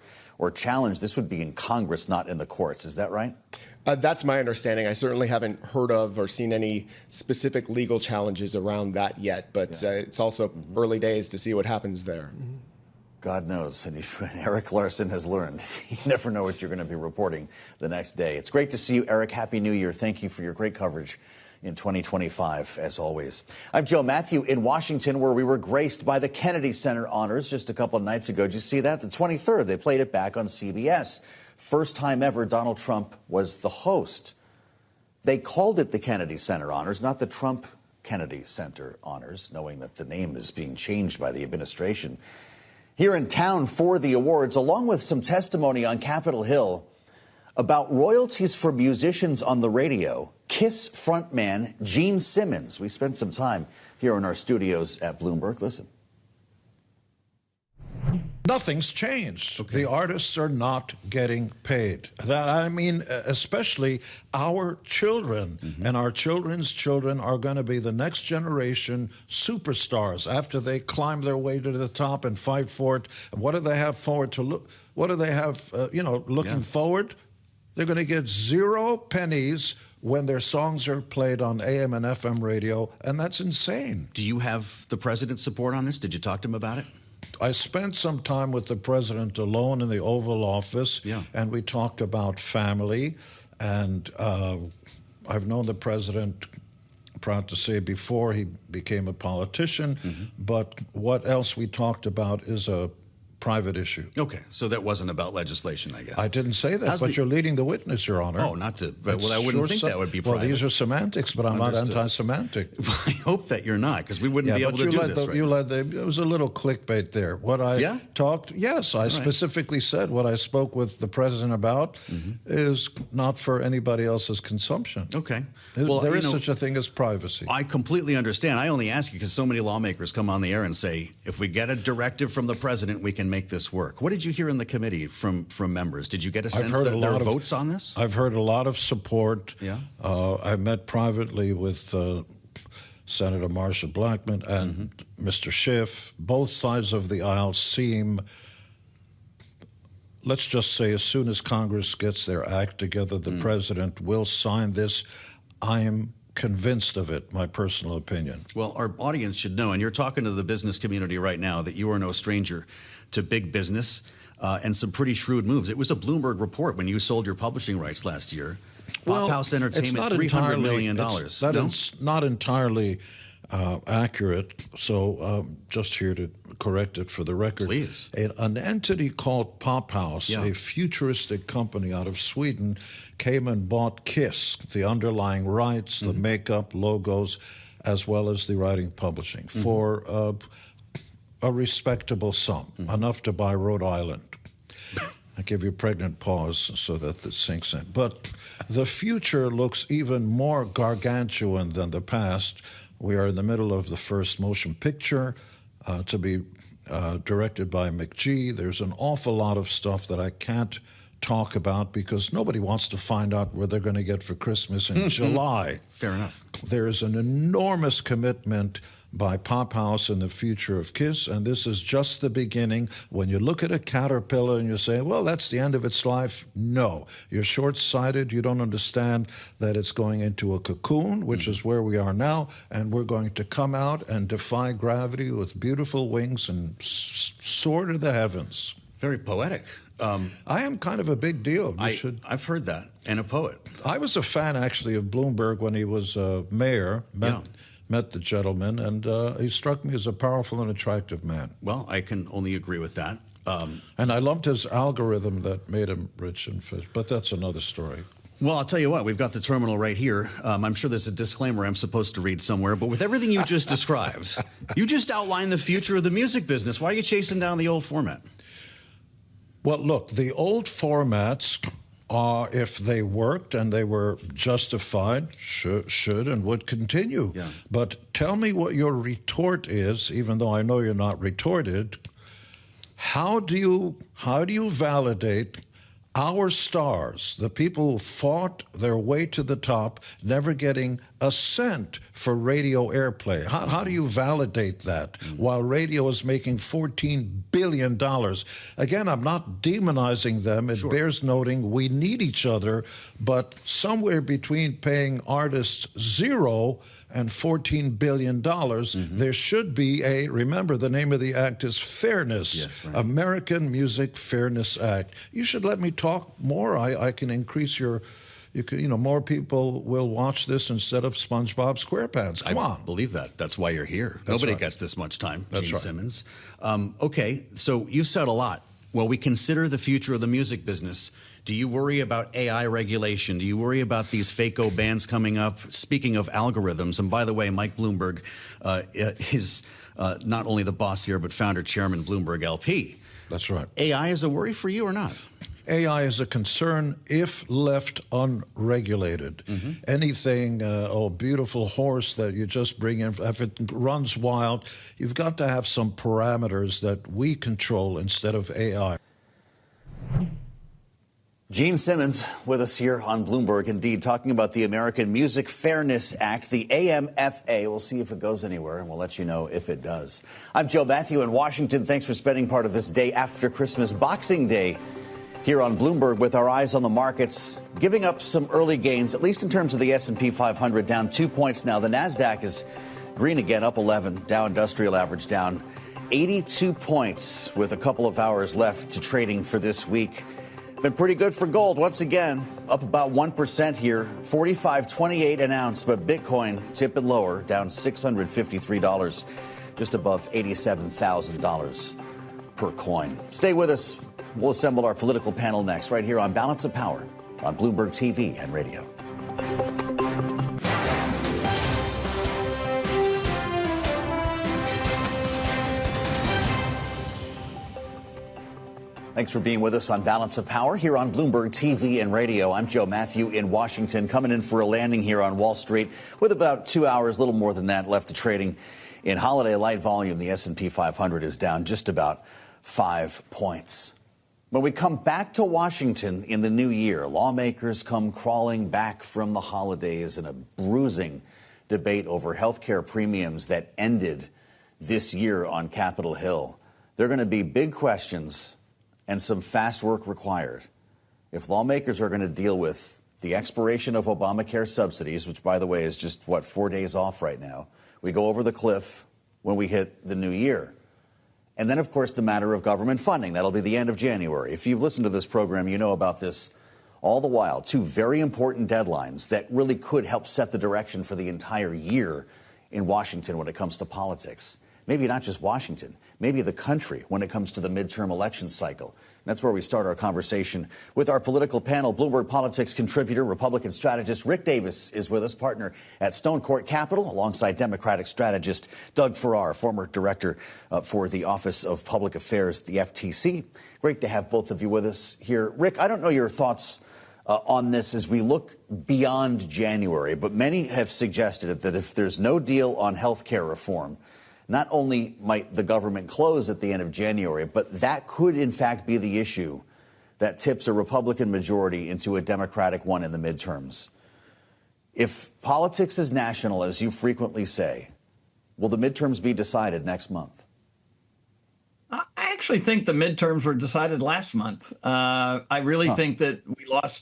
challenge, this would be in Congress, not in the courts. Is that right? That's my understanding. I certainly haven't heard of or seen any specific legal challenges around that yet, but it's also early days to see what happens there. God knows. And Erik Larson has learned. You never know what you're going to be reporting the next day. It's great to see you, Erik. Happy New Year. Thank you for your great coverage in 2025, as always. I'm Joe Matthew in Washington, where we were graced by the Kennedy Center honors just a couple of nights ago. Did you see that? The 23rd, they played it back on CBS. First time ever Donald Trump was the host. They called it the Kennedy Center honors, not the Trump Kennedy Center honors, knowing that the name is being changed by the administration. Here in town for the awards, along with some testimony on Capitol Hill about royalties for musicians on the radio, Kiss frontman Gene Simmons. We spent some time here in our studios at Bloomberg. Listen. Nothing's changed. Okay. The artists are not getting paid. That, I mean, especially our children and our children's children are going to be the next generation superstars after they climb their way to the top and fight for it. What do they have forward to look? What do they have, looking forward? They're going to get 0 pennies when their songs are played on AM and FM radio, and that's insane. Do you have the president's support on this? Did you talk to him about it? I spent some time with the president alone in the Oval Office, and we talked about family. And I've known the president, proud to say, before he became a politician. But what else we talked about is a private issue. Okay, so that wasn't about legislation, I guess. I didn't say that, but you're leading the witness, Your Honor. Oh, not to, well, I wouldn't think that would be private. Well, these are semantics, but I'm not anti-semantic. I hope that you're not, because we wouldn't be able to do this right It was a little clickbait there. What I talked, I specifically said what I spoke with the president about is not for anybody else's consumption. Okay. Well, there is such a thing as privacy. I completely understand. I only ask you because so many lawmakers come on the air and say, if we get a directive from the president, we can make this work. What did you hear in the committee from members? Did you get a sense that there are votes on this? I've heard a lot of support. Yeah. I met privately with Senator Marsha Blackman and Mr. Schiff. Both sides of the aisle seem, let's just say, as soon as Congress gets their act together, the president will sign this. I am convinced of it, my personal opinion. Well, our audience should know, and you're talking to the business community right now, that you are no stranger to big business and some pretty shrewd moves. It was a Bloomberg report when you sold your publishing rights last year. Pop House Entertainment, $300 million. It's not entirely accurate, so just here to correct it for the record. Please. An entity called Pop House, a futuristic company out of Sweden, came and bought Kiss, the underlying rights, the makeup, logos, as well as the writing publishing, for a respectable sum, enough to buy Rhode Island. I give you a pregnant pause so that it sinks in. But the future looks even more gargantuan than the past. We are in the middle of the first motion picture to be directed by McGee. There's an awful lot of stuff that I can't talk about because nobody wants to find out what they're going to get for Christmas in July. Fair enough. There is an enormous commitment by Pop House in the future of Kiss, and this is just the beginning. When you look at a caterpillar and you say, well, that's the end of its life, no. You're short-sighted. You don't understand that it's going into a cocoon, which is where we are now, and we're going to come out and defy gravity with beautiful wings and soar to the heavens. Very poetic. I am kind of a big deal. I've heard that, and a poet. I was a fan, actually, of Bloomberg when he was mayor. Met the gentleman, and he struck me as a powerful and attractive man. Well, I can only agree with that. And I loved his algorithm that made him rich and fit, but that's another story. Well, I'll tell you what, we've got the terminal right here. I'm sure there's a disclaimer I'm supposed to read somewhere, but with everything you just described, you just outlined the future of the music business. Why are you chasing down the old format? Well, look, the old formats, if they worked and they were justified, should and would continue. Yeah. But tell me what your retort is, even though I know you're not retorted. How do you validate our stars, the people who fought their way to the top, never getting a cent for radio airplay? How do you validate that while radio is making $14 billion? Again, I'm not demonizing them. It bears noting we need each other, but somewhere between paying artists $0 and $14 billion, there should be remember, the name of the act is Fairness. Yes, right. American Music Fairness Act. You should let me talk more. I can increase your more people will watch this instead of SpongeBob SquarePants. Come on. Believe that. That's why you're here. That's Nobody right. gets this much time, That's Gene right. Simmons. Okay, so you've said a lot. Well, we consider the future of the music business. Do you worry about AI regulation? Do you worry about these FACO bans coming up? Speaking of algorithms, and by the way, Mike Bloomberg is not only the boss here, but founder, chairman, Bloomberg LP. That's right. AI is a worry for you or not? AI is a concern if left unregulated. Anything, beautiful horse that you just bring in, if it runs wild, you've got to have some parameters that we control instead of AI. Gene Simmons with us here on Bloomberg, indeed, talking about the American Music Fairness Act, the AMFA. We'll see if it goes anywhere, and we'll let you know if it does. I'm Joe Matthew in Washington. Thanks for spending part of this day after Christmas, Boxing Day, here on Bloomberg with our eyes on the markets, giving up some early gains, at least in terms of the S&P 500, down 2 points now. The NASDAQ is green again, up 11. Dow Industrial Average down 82 points with a couple of hours left to trading for this week. Been pretty good for gold. Once again, up about 1% here, $45.28 an ounce, but Bitcoin tipping lower, down $653, just above $87,000 per coin. Stay with us. We'll assemble our political panel next, right here on Balance of Power on Bloomberg TV and radio. Thanks for being with us on Balance of Power here on Bloomberg TV and radio. I'm Joe Matthew in Washington, coming in for a landing here on Wall Street with about 2 hours, a little more than that, left to trading. In holiday light volume, the S&P 500 is down just about 5 points. When we come back to Washington in the new year, lawmakers come crawling back from the holidays in a bruising debate over health care premiums that ended this year on Capitol Hill. There are going to be big questions and some fast work required. If lawmakers are going to deal with the expiration of Obamacare subsidies, which, by the way, is just, 4 days off right now, we go over the cliff when we hit the new year. And then, of course, the matter of government funding. That'll be the end of January. If you've listened to this program, you know about this. All the while, two very important deadlines that really could help set the direction for the entire year in Washington when it comes to politics. Maybe not just Washington, maybe the country when it comes to the midterm election cycle. That's where we start our conversation with our political panel. Bloomberg Politics contributor, Republican strategist Rick Davis is with us, partner at Stonecourt Capital, alongside Democratic strategist Doug Farrar, former director for the Office of Public Affairs, the FTC. Great to have both of you with us here. Rick, I don't know your thoughts on this as we look beyond January, but many have suggested that if there's no deal on health care reform, not only might the government close at the end of January, but that could, in fact, be the issue that tips a Republican majority into a Democratic one in the midterms. If politics is national, as you frequently say, will the midterms be decided next month? I actually think the midterms were decided last month. I really think that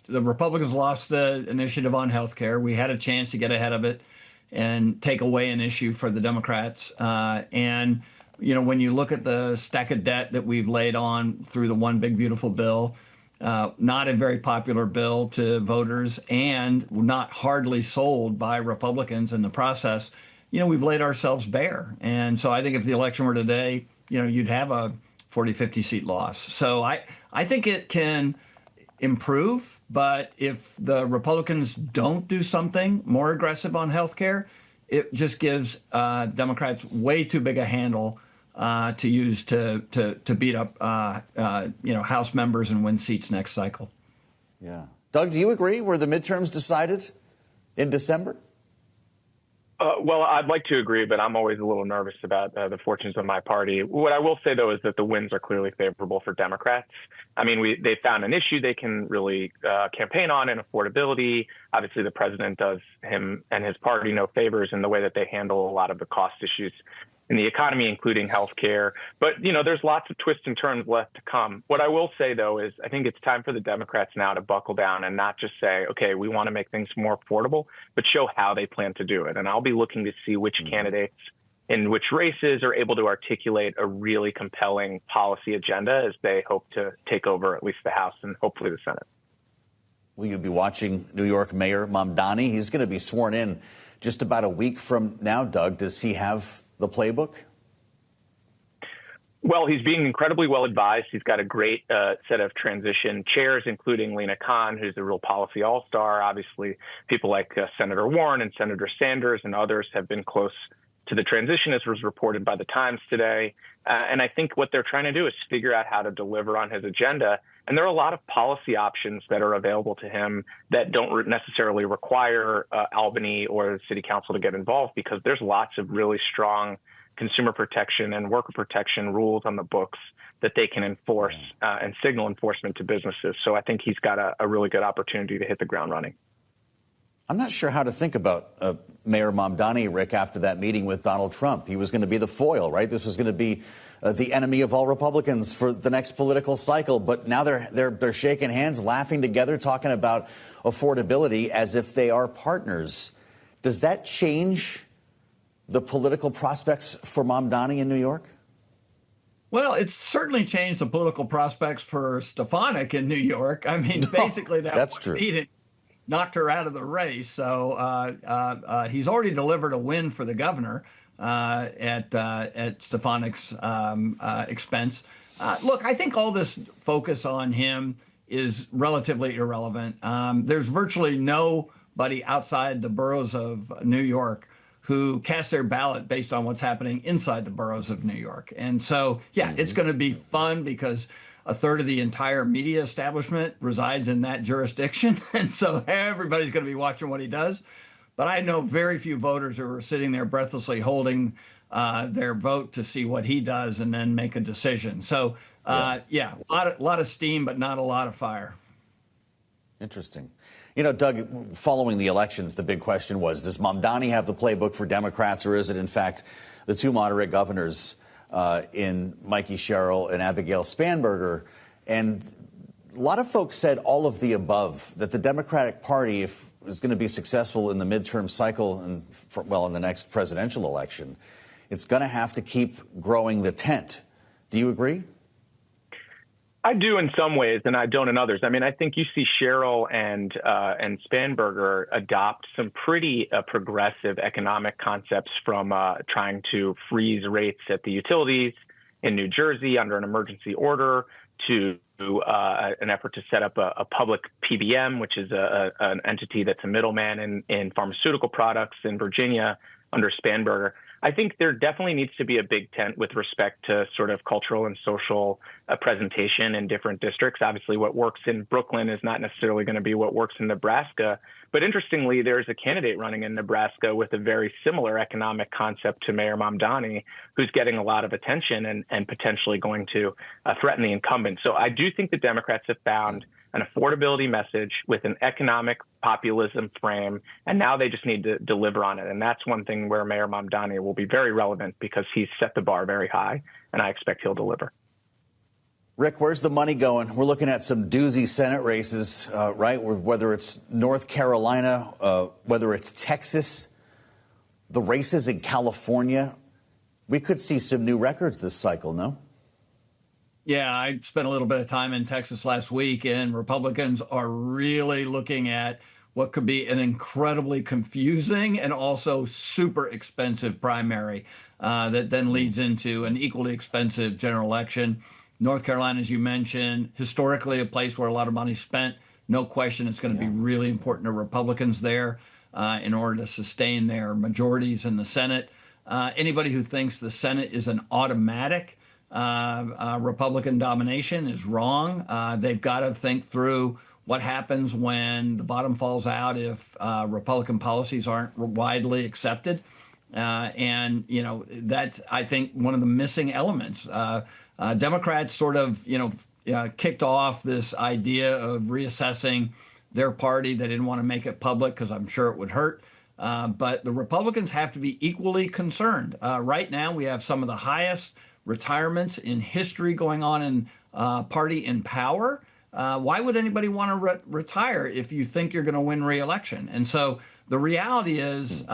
the Republicans lost the initiative on health care. We had a chance to get ahead of it and take away an issue for the Democrats. And, when you look at the stack of debt that we've laid on through the One Big Beautiful Bill, not a very popular bill to voters and not hardly sold by Republicans in the process, we've laid ourselves bare. And so I think if the election were today, you'd have a 40, 50 seat loss. So I think it can improve. But if the Republicans don't do something more aggressive on health care, it just gives Democrats way too big a handle to use to beat up House members and win seats next cycle. Yeah. Doug, do you agree? Were the midterms decided in December? Well, I'd like to agree, but I'm always a little nervous about the fortunes of my party. What I will say, though, is that the wins are clearly favorable for Democrats. I mean, they found an issue they can really campaign on in affordability. Obviously, the president does him and his party no favors in the way that they handle a lot of the cost issues in the economy, including health care. But, there's lots of twists and turns left to come. What I will say, though, is I think it's time for the Democrats now to buckle down and not just say, OK, we want to make things more affordable, but show how they plan to do it. And I'll be looking to see which candidates in which races are able to articulate a really compelling policy agenda as they hope to take over at least the House and hopefully the Senate. Will you be watching New York Mayor Mamdani? He's going to be sworn in just about a week from now, Doug. Does he have the playbook? Well, he's being incredibly well advised. He's got a great set of transition chairs, including Lena Khan, who's a real policy all-star. Obviously, people like Senator Warren and Senator Sanders and others have been close to the transition, as was reported by the Times today. And I think what they're trying to do is figure out how to deliver on his agenda. And there are a lot of policy options that are available to him that don't necessarily require Albany or the city council to get involved, because there's lots of really strong consumer protection and worker protection rules on the books that they can enforce and signal enforcement to businesses. So I think he's got a really good opportunity to hit the ground running. I'm not sure how to think about Mayor Mamdani, Rick, after that meeting with Donald Trump. He was going to be the foil, right? This was going to be the enemy of all Republicans for the next political cycle. But now they're shaking hands, laughing together, talking about affordability as if they are partners. Does that change the political prospects for Mamdani in New York? Well, it's certainly changed the political prospects for Stefanik in New York. I mean, basically that's true. Meeting knocked her out of the race. So he's already delivered a win for the governor at Stefanik's expense. Look, I think all this focus on him is relatively irrelevant. There's virtually nobody outside the boroughs of New York who cast their ballot based on what's happening inside the boroughs of New York. And so, yeah, it's going to be fun because a third of the entire media establishment resides in that jurisdiction. And so everybody's going to be watching what he does. But I know very few voters who are sitting there breathlessly holding their vote to see what he does and then make a decision. So, yeah, a lot of steam, but not a lot of fire. Interesting. You know, Doug, following the elections, the big question was, does Mamdani have the playbook for Democrats, or is it, in fact, the two moderate governors in Mikey Sherrill and Abigail Spanberger? And a lot of folks said all of the above, that the Democratic Party, if is going to be successful in the midterm cycle and, in the next presidential election, it's going to have to keep growing the tent. Do you agree? I do in some ways, and I don't in others. I mean, I think you see Sherrill and Spanberger adopt some pretty progressive economic concepts, from trying to freeze rates at the utilities in New Jersey under an emergency order to an effort to set up a public PBM, which is an entity that's a middleman in pharmaceutical products in Virginia under Spanberger. I think there definitely needs to be a big tent with respect to sort of cultural and social presentation in different districts. Obviously, what works in Brooklyn is not necessarily going to be what works in Nebraska. But interestingly, there's a candidate running in Nebraska with a very similar economic concept to Mayor Mamdani, who's getting a lot of attention and potentially going to threaten the incumbent. So I do think the Democrats have found an affordability message with an economic populism frame, and now they just need to deliver on it. And that's one thing where Mayor Mamdani will be very relevant, because he's set the bar very high, and I expect he'll deliver. Rick, where's the money going? We're looking at some doozy Senate races, right? Whether it's North Carolina, whether it's Texas, the races in California. We could see some new records this cycle, no? Yeah, I spent a little bit of time in Texas last week, and Republicans are really looking at what could be an incredibly confusing and also super expensive primary that then leads into an equally expensive general election. North Carolina, as you mentioned, historically a place where a lot of money spent. No question it's going to be really important to Republicans there in order to sustain their majorities in the Senate. Anybody who thinks the Senate is an automatic Republican domination is wrong. They've got to think through what happens when the bottom falls out if Republican policies aren't widely accepted. And, you know, that's, I think, one of the missing elements. Democrats sort of, kicked off this idea of reassessing their party. They didn't want to make it public because I'm sure it would hurt. But the Republicans have to be equally concerned. Right now, we have some of the highest retirements in history going on in party in power. Why would anybody want to retire if you think you're going to win re-election? And so the reality is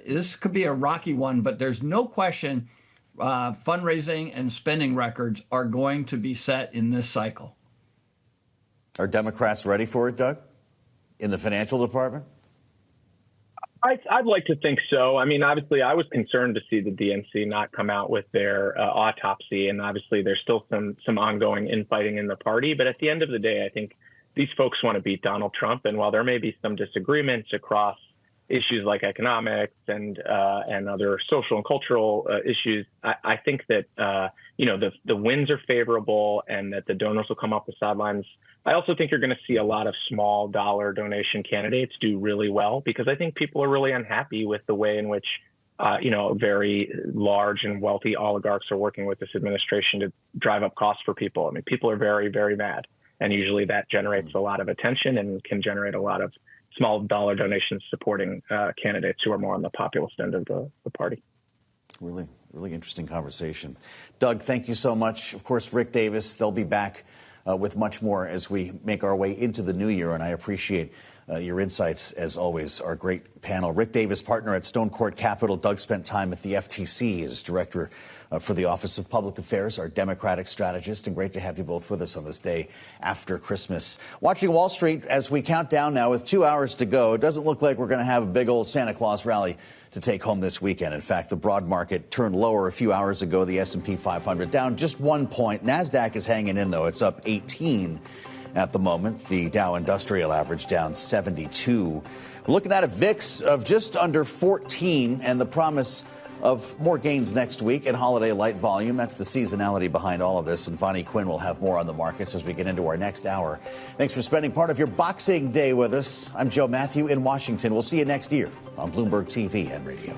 this could be a rocky one, but there's no question fundraising and spending records are going to be set in this cycle. Are Democrats ready for it, Doug? in the financial department? I'd like to think so. I mean, obviously, I was concerned to see the DNC not come out with their autopsy, and obviously there's still some ongoing infighting in the party. But at the end of the day, I think these folks want to beat Donald Trump. And while there may be some disagreements across issues like economics and other social and cultural issues, I think that the wins are favorable and that the donors will come off the sidelines. I also think you're going to see a lot of small dollar donation candidates do really well, because I think people are really unhappy with the way in which very large and wealthy oligarchs are working with this administration to drive up costs for people. I mean, people are very, very mad, and usually that generates a lot of attention and can generate a lot of small dollar donations supporting candidates who are more on the populist end of the party. Really, really interesting conversation. Doug, thank you so much. Of course, Rick Davis, they'll be back with much more as we make our way into the new year, and I appreciate your insights, as always, our great panel. Rick Davis, partner at Stonecourt Capital. Doug spent time at the FTC as director for the Office of Public Affairs, our Democratic strategist, and great to have you both with us on this day after Christmas. Watching Wall Street as we count down now with 2 hours to go. It doesn't look like we're going to have a big old Santa Claus rally to take home this weekend. In fact, the broad market turned lower a few hours ago. The S&P 500 down just 1 point. NASDAQ is hanging in, though. It's up 18 at the moment. The Dow Industrial Average down 72. We're looking at a VIX of just under 14 and the promise of more gains next week and holiday light volume. That's the seasonality behind all of this. And Vonnie, Quinn will have more on the markets as we get into our next hour. Thanks for spending part of your Boxing Day with us. I'm Joe Matthew in Washington. We'll see you next year on Bloomberg TV and radio.